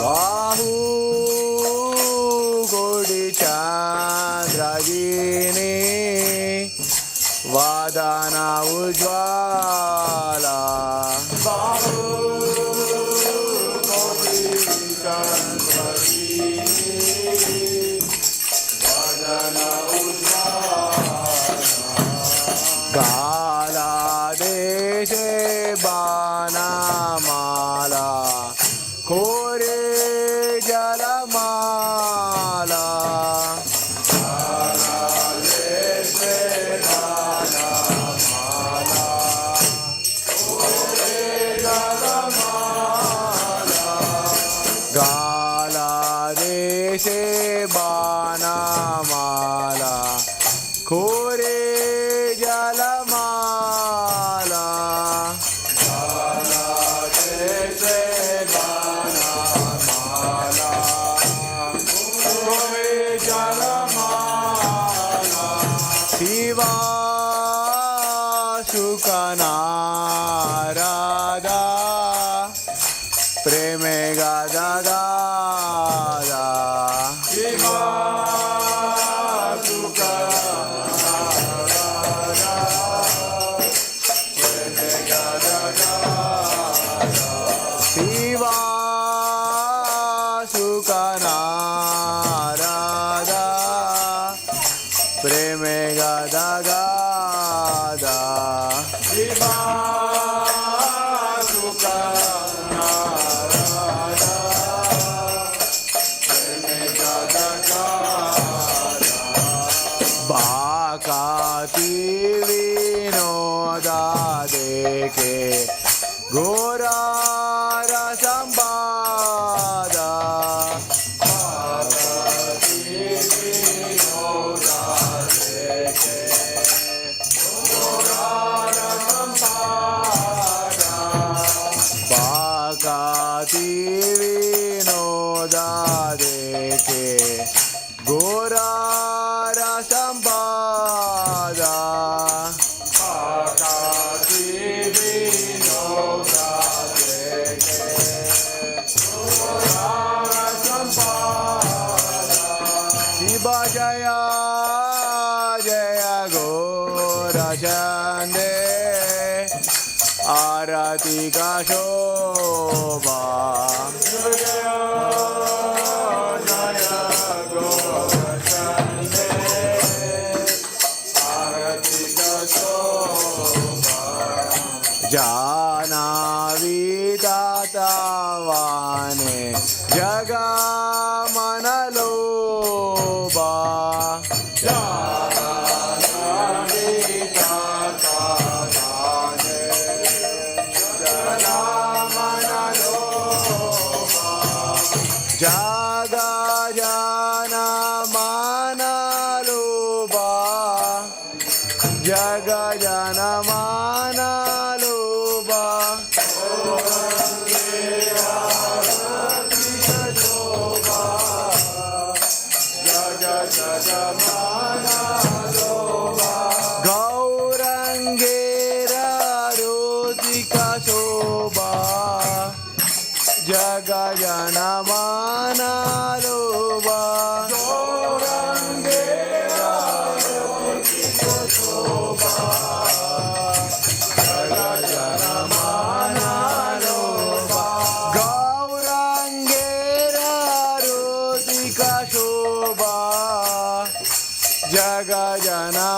S3: Bahu Koti Chandrajini Vadana Ujjwala Bahu Koti Chandrajini Vadana Ujjwala Gala Deshe Banamala Kore Jalamala Gala Deshe Banamala Kore Jalamala Gala Deshe Banamala Kore Jalamala Shiva Shukanarada Preme Gada Gada Shiva Shukanarada Preme Gada Gada Shiva Shukanarada Preme Gada Gada Shiva Bhakti Vinoda Deke Gora Rasambada Bhakti Vinoda Deke Gora Rasambada Bhakti Vinoda Deke Gora Rasambada Bhakti Vinoda Deke Gora Rasambada Shiva Jaya Jaya Gora Chande Arati Ka Shobha Shiva Jaya Jaya Gora Chande Arati Ka Shobha Jana Vidatavane Jaga Manaloba Jana Vidatavane Jaga Manaloba Jaga Jana Manaloba Jaga Jana Manaloba Gaurangera Rodika Shobha Jaga Jana Manaloba Gaurangera Rodika Shobha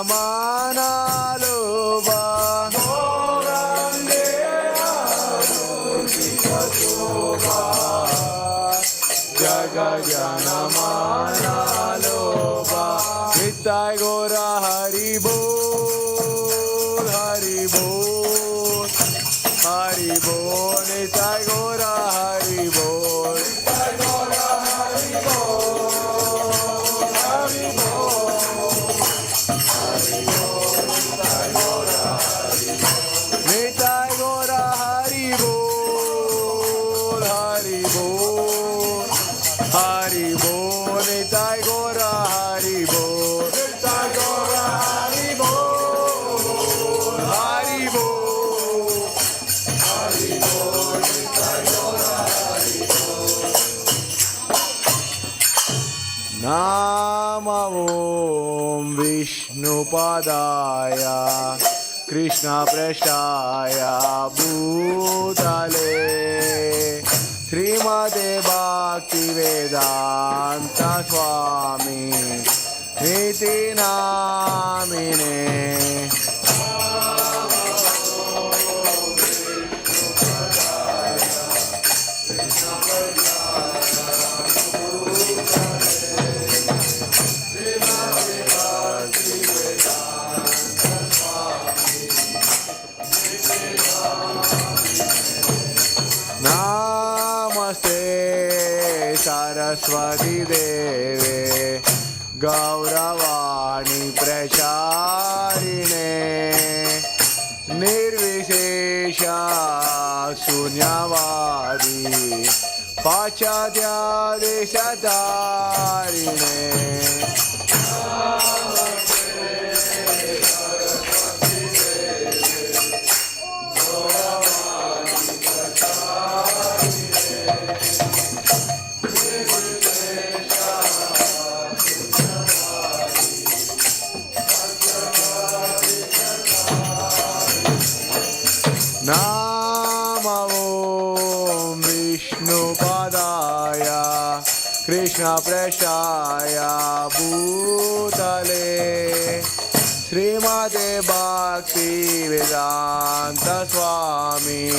S3: mana loba jaga jana mana loba Nitai Gora Hari Bol Hari Bol Hari Bol Nitai Gora Hari Bol Nitai Gora Hari Bol Hari Bol Hari Bol Nitai Gora Hari Bol Hari Bol Hari Bol Nitai Gora Hari Bol Nitai Gora Hari Bol Hari Bol Hari Bol Nitai Gora Hari Bol Nama Om Vishnu Padaya Krishna Prasthaya Bhutale Srimate Bhaktivedanta Swami Niti Namine Namaste Saraswati Deve Gauravani Pracharine Nirvishesha Sunyavadi Pachadya Deshatarine Nama Om Vishnu Padaya Krishna Prasthaya Bhutale Srimate Bhaktivedanta Swami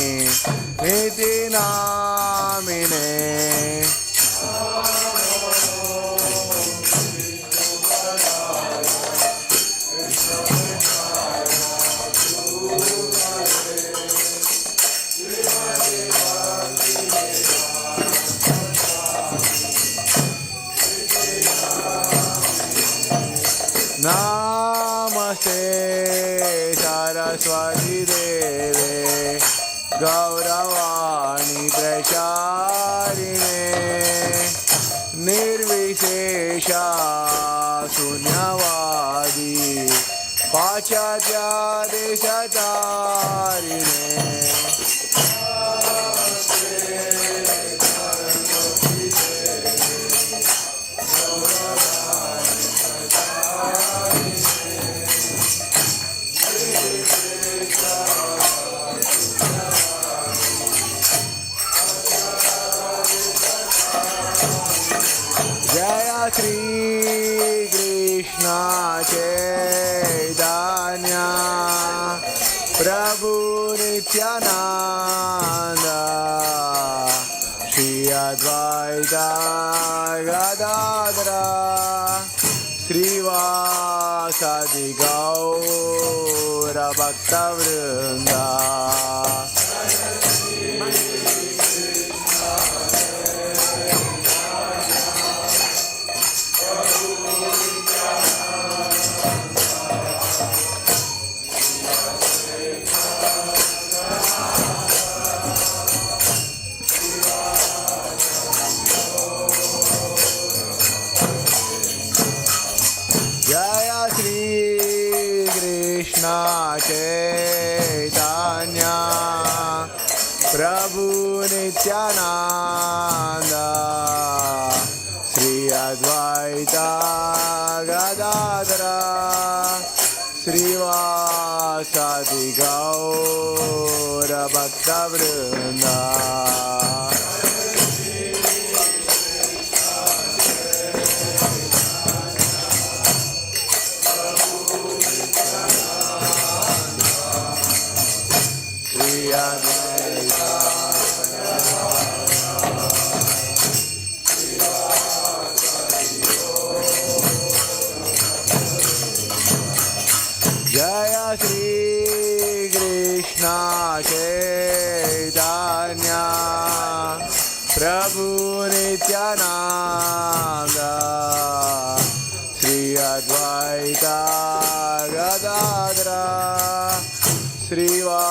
S3: Niti Namine Namaste Saraswati Deve Gauravani Pracharine Nirvishesha Sunyavadi Pachadya Deshatarine Jaya Shri Krishna Chaitanya Prabhu Nityananda Shri Advaita Gadadara Srivasadi Gaura Bhaktivedanta Jaya Shri Krishna Chaitanya Prabhu Nityananda Shri Advaita Gadadara Srivasadi Gaura Bhaktivedanta Jaya Shri Krishna Chaitanya Prabhu Nityananda Shri Advaita Gadadara Srivasadi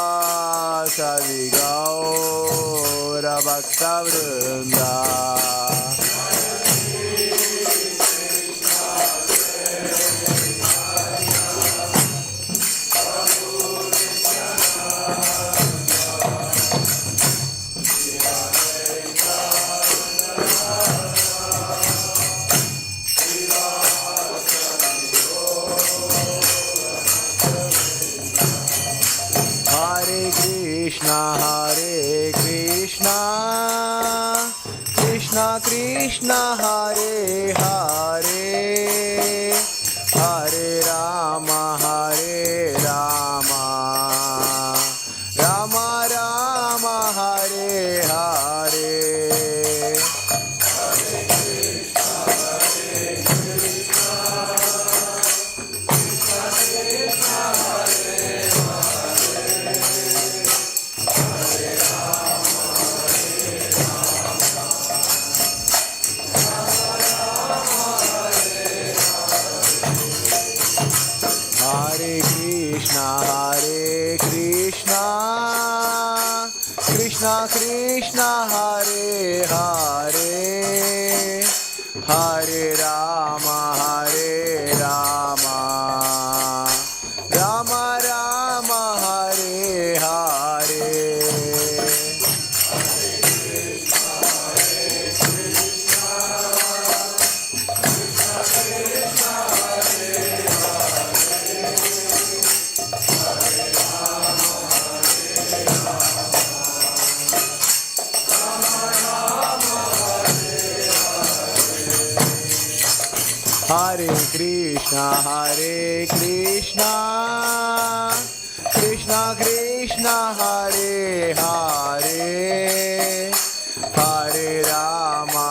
S3: Gaura Bhaktivedanta Hare Krishna, Krishna Krishna Hare Hare, Hare Rama, Rama Rama Hare Hare. Krishna Krishna Hare Hare, Hare Rama, Rama Rama Hare Hare. Hare Krishna, Krishna Krishna Hare Hare, Hare Rama,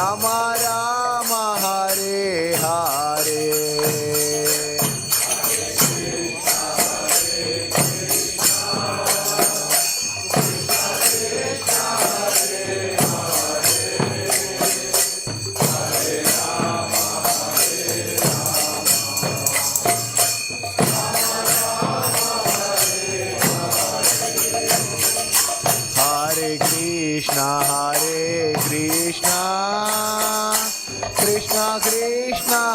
S3: Rama Rama Hare Hare. Krishna, Krishna Krishna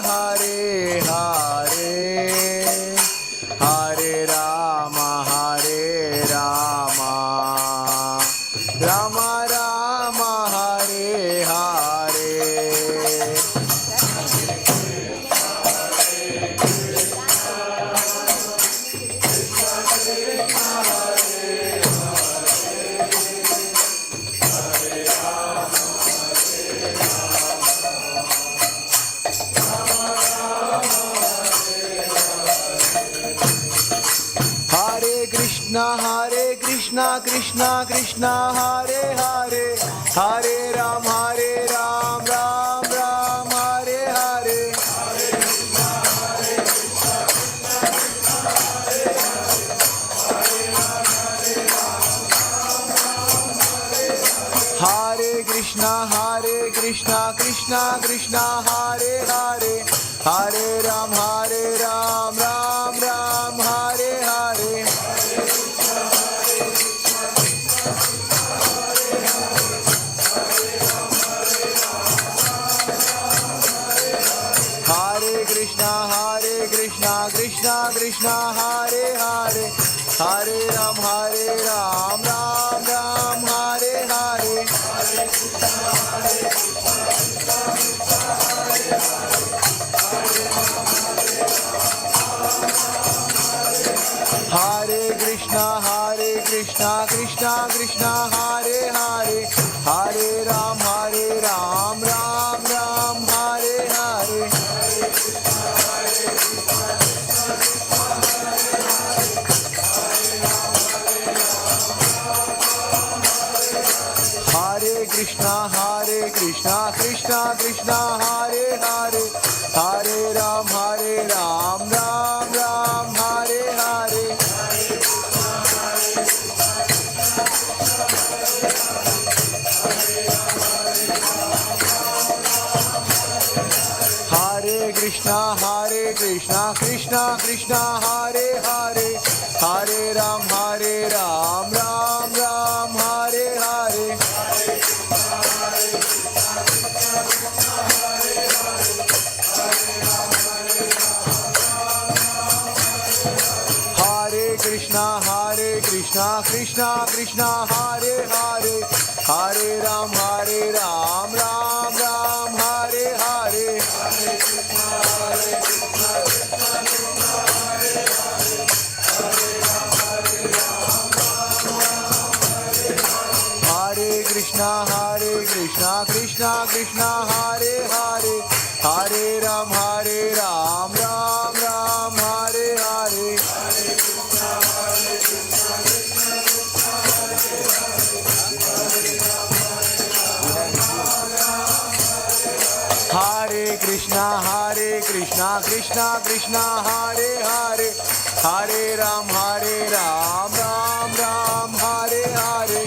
S3: Hare Hare, Hare Rama, Rama Rama Hare Hare. Krishna, Krishna Krishna Hare Hare, Hare Ram, Ram Ram Hare Hare. Hare Krishna, Krishna Krishna Hare Hare, Hare Ram, Ram Ram Hare Hare. Krishna Krishna Hare Hare, Hare Ram, Ram Ram Hare Hare. Hare Krishna, Krishna Krishna Hare Hare, Hare Ram, Ram Ram Hare Hare. Krishna, Krishna Krishna Hare Hare, Hare Hare Krishna, Krishna Krishna, Hare Hare, Hare Ram, Ram Ram, Hare Hare. Hare Krishna, Krishna Krishna, Hare Hare, Hare Ram, Ram Ram, Hare Hare. Hare Krishna, Krishna Krishna, Hare Hare, Hare Ram, Ram Ram, Hare Hare. Hare Krishna, Krishna Krishna, Hare Hare, Hare Ram, Ram Ram, Hare Hare.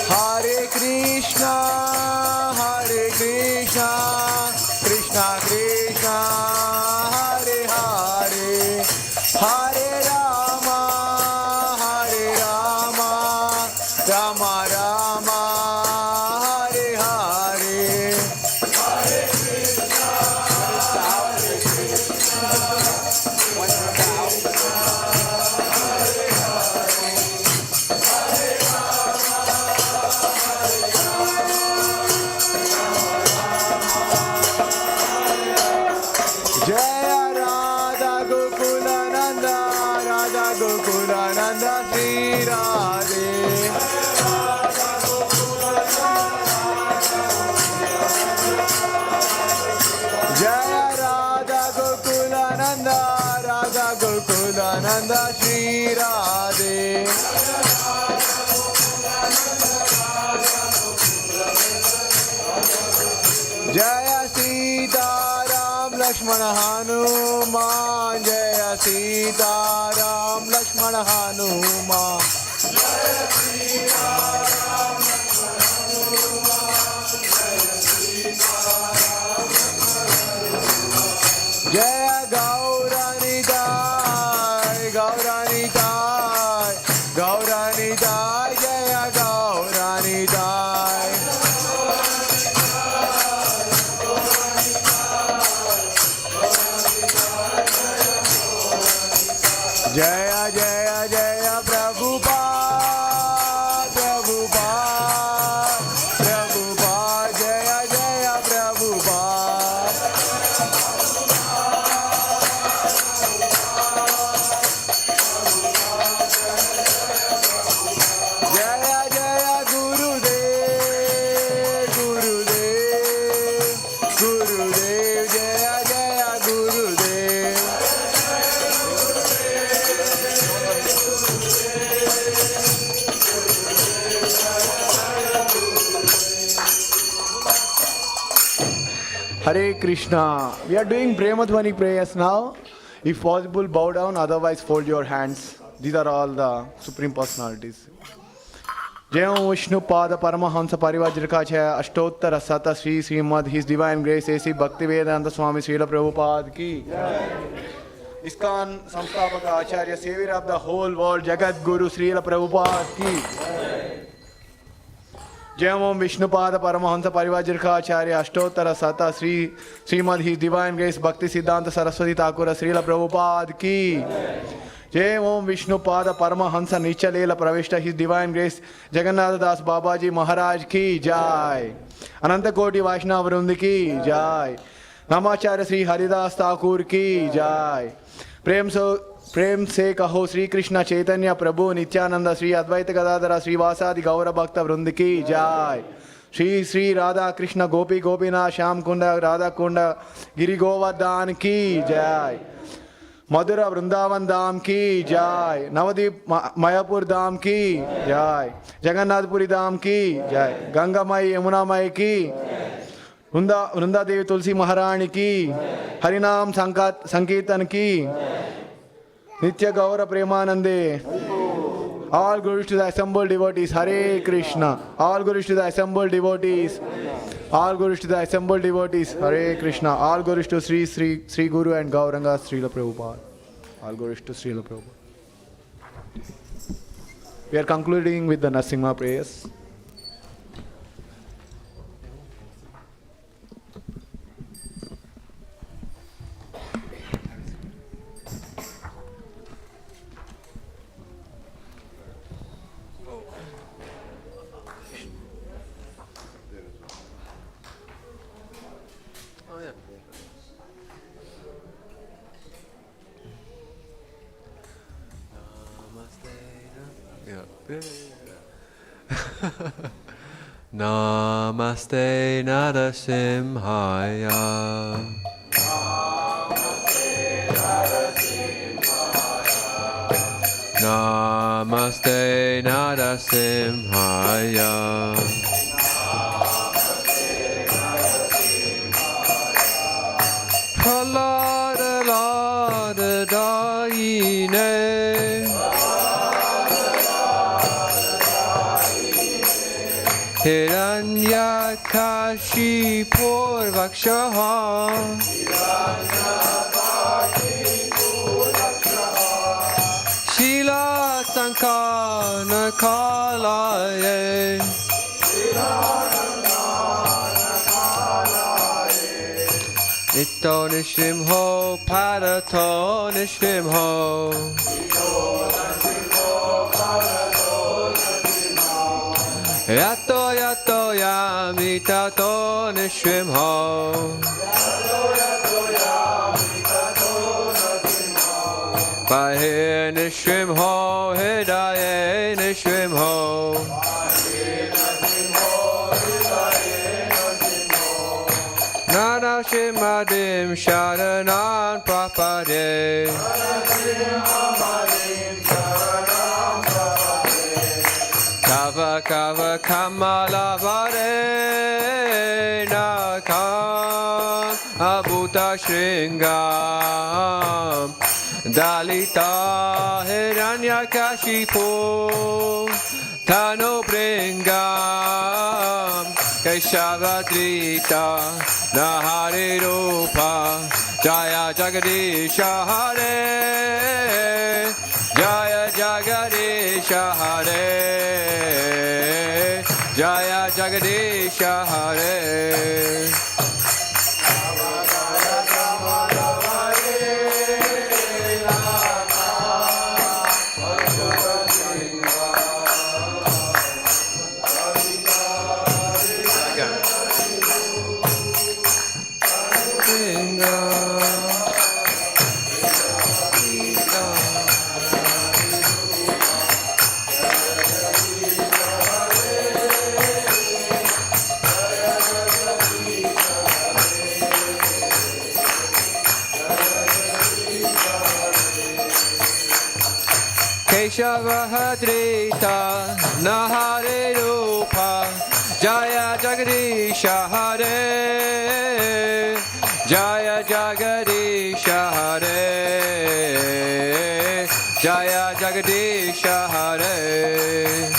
S3: Hare Krishna, Krishna Krishna, Hare Hare, Hare Rama, Rama Rama, Hare Hare. Jaya Radha Gokulananda, Radha Gokulananda, Sri Radhe. Jaya Radha Gokulananda, Radha Gokulananda, Sri Radhe. Jaya Sita Ram Lakshmana Hanuman, Jaya Sita Ram Lakshmana Hanuman. Jaya Gauranitai, Gauranitai, Gauranitai, Jaya Gauranitai. Jaya Jaya Jaya Prabhupada, Prabhupada, Prabhupada, Jaya Jaya Prabhupada. Jaya Jaya Gurudev, Gurudev, Gurudev, Jaya Jaya Gurudev. Hare Krishna. We are doing Premadhvani prayers now. If possible, bow down, otherwise fold your hands. These are all the Supreme Personalities. Jai Vishnu Pada Paramahamsa Parivajrakacharya Ashtotara Sata Sri Srimad His Divine Grace A.C. Bhaktivedanta Swami Srila Prabhupada ki. ISKCON Samstapaka Acharya, Savior of the whole world, Jagat Guru Srila Prabhupada ki. Jai Om Vishnupada Paramahamsa Parivajrakacharya Ashtotara Sata Sri Srimad His Divine Grace Bhakti Siddhanta Saraswati Thakura Srila Prabhupada ki. Jai Om Vishnupada Paramahamsa Nichalela Pravishta His Divine Grace Jagannatha Das Babaji Maharaj ki Jai. Ananta Koti Vaishnava Vrundi ki Jai. Namacharya Sri Haridas Thakur ki Jai. Prem se kaho Sri Krishna Chaitanya Prabhu Nityananda Sri Advaita Gadadhara Sri Vasadi Gaura Bhakta Vrundi ki Jai. Sri Radha Krishna Gopi Gopina Sham Kunda Radha Kunda Giri Govardhan ki Jai. Madhura Vrindavan Dham ki Jai. Navadip Mayapur Dham ki Jai. Jagannathpuri Dham ki Jai. Ganga Mai Yamuna Mai ki Vrunda Devi Tulsi Maharani ki. Harinam Sankirtan ki. Nitya Gaura Premanande. All glories to the assembled devotees. Hare Krishna. All glories to the assembled devotees. All glories to the assembled devotees. Hare Krishna. All glories to Sri Guru and Gauranga Srila Prabhupada. All glories to Srila Prabhupada. We are concluding with the Narasimha prayers.
S7: Namaste Narasimhaya. Namaste Narasimhaya. Pralada Lada Daine. Hiranyakashipur Vakshaha. Shila Sankana Kalaye. Nitto Nishrimho Parato Nishrimho. Yato yato yamitato nishrimho. Bahe nishrimho hidaye nishrimho. Nana shimadim sharanan prapade. Kava kava kamala vare nakam abuta shringam dalita hiranyakashipu tano bringam keshavadrita nahari rupa jaya jagadisha hare jaya jagadisha hare Jaya Jagadisha Hare. Keshavahadrita Nahare Rupa Jaya Jagadisha Hare Jaya Jagadisha Hare Jaya Jagadisha Hare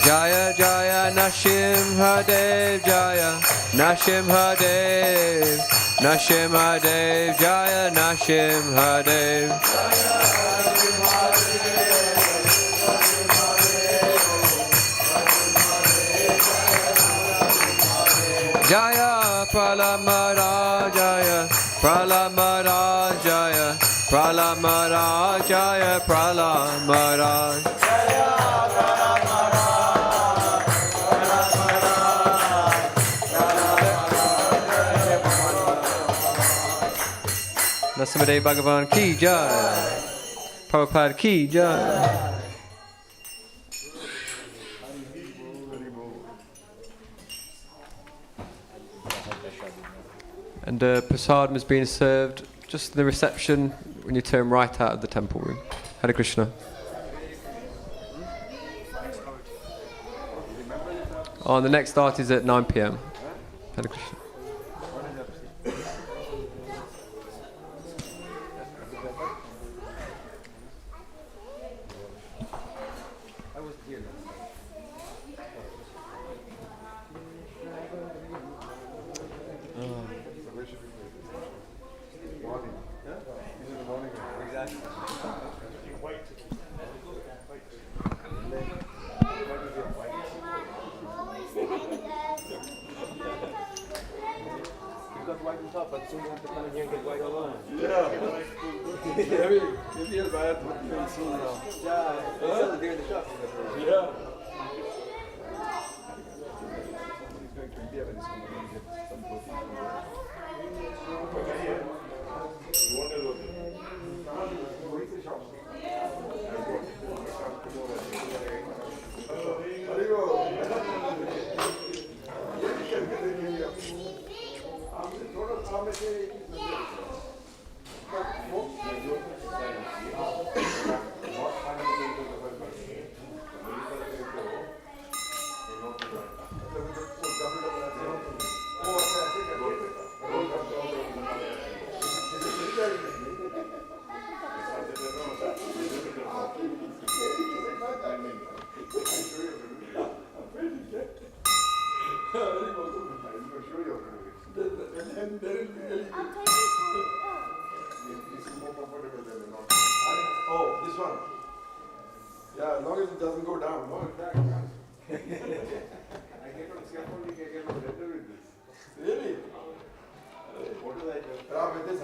S7: Jaya Jaya Narasimhadev Jaya Narasimhadev Narasimhadev Jaya Narasimhadev Jaya Pralamara Jaya Pralamara Jaya Pralamara Jaya Pralamara Narasimhadev Bhagavan ki jai. Prabhupada ki jai. And prasadam is being served just in the reception when you turn right out of the temple room. Hare Krishna. Oh, the next start is at 9 p.m. Hare Krishna.
S8: But soon you have to come in here and get white all on.
S2: Yeah. Maybe he'll buy it very soon now.
S8: Yeah, they sell it there in the shop.
S2: Yeah. Oh, this one. Yeah, as long as it doesn't go down. No, I get on scaffolding, I get on render with this. Really? What do I do? With this,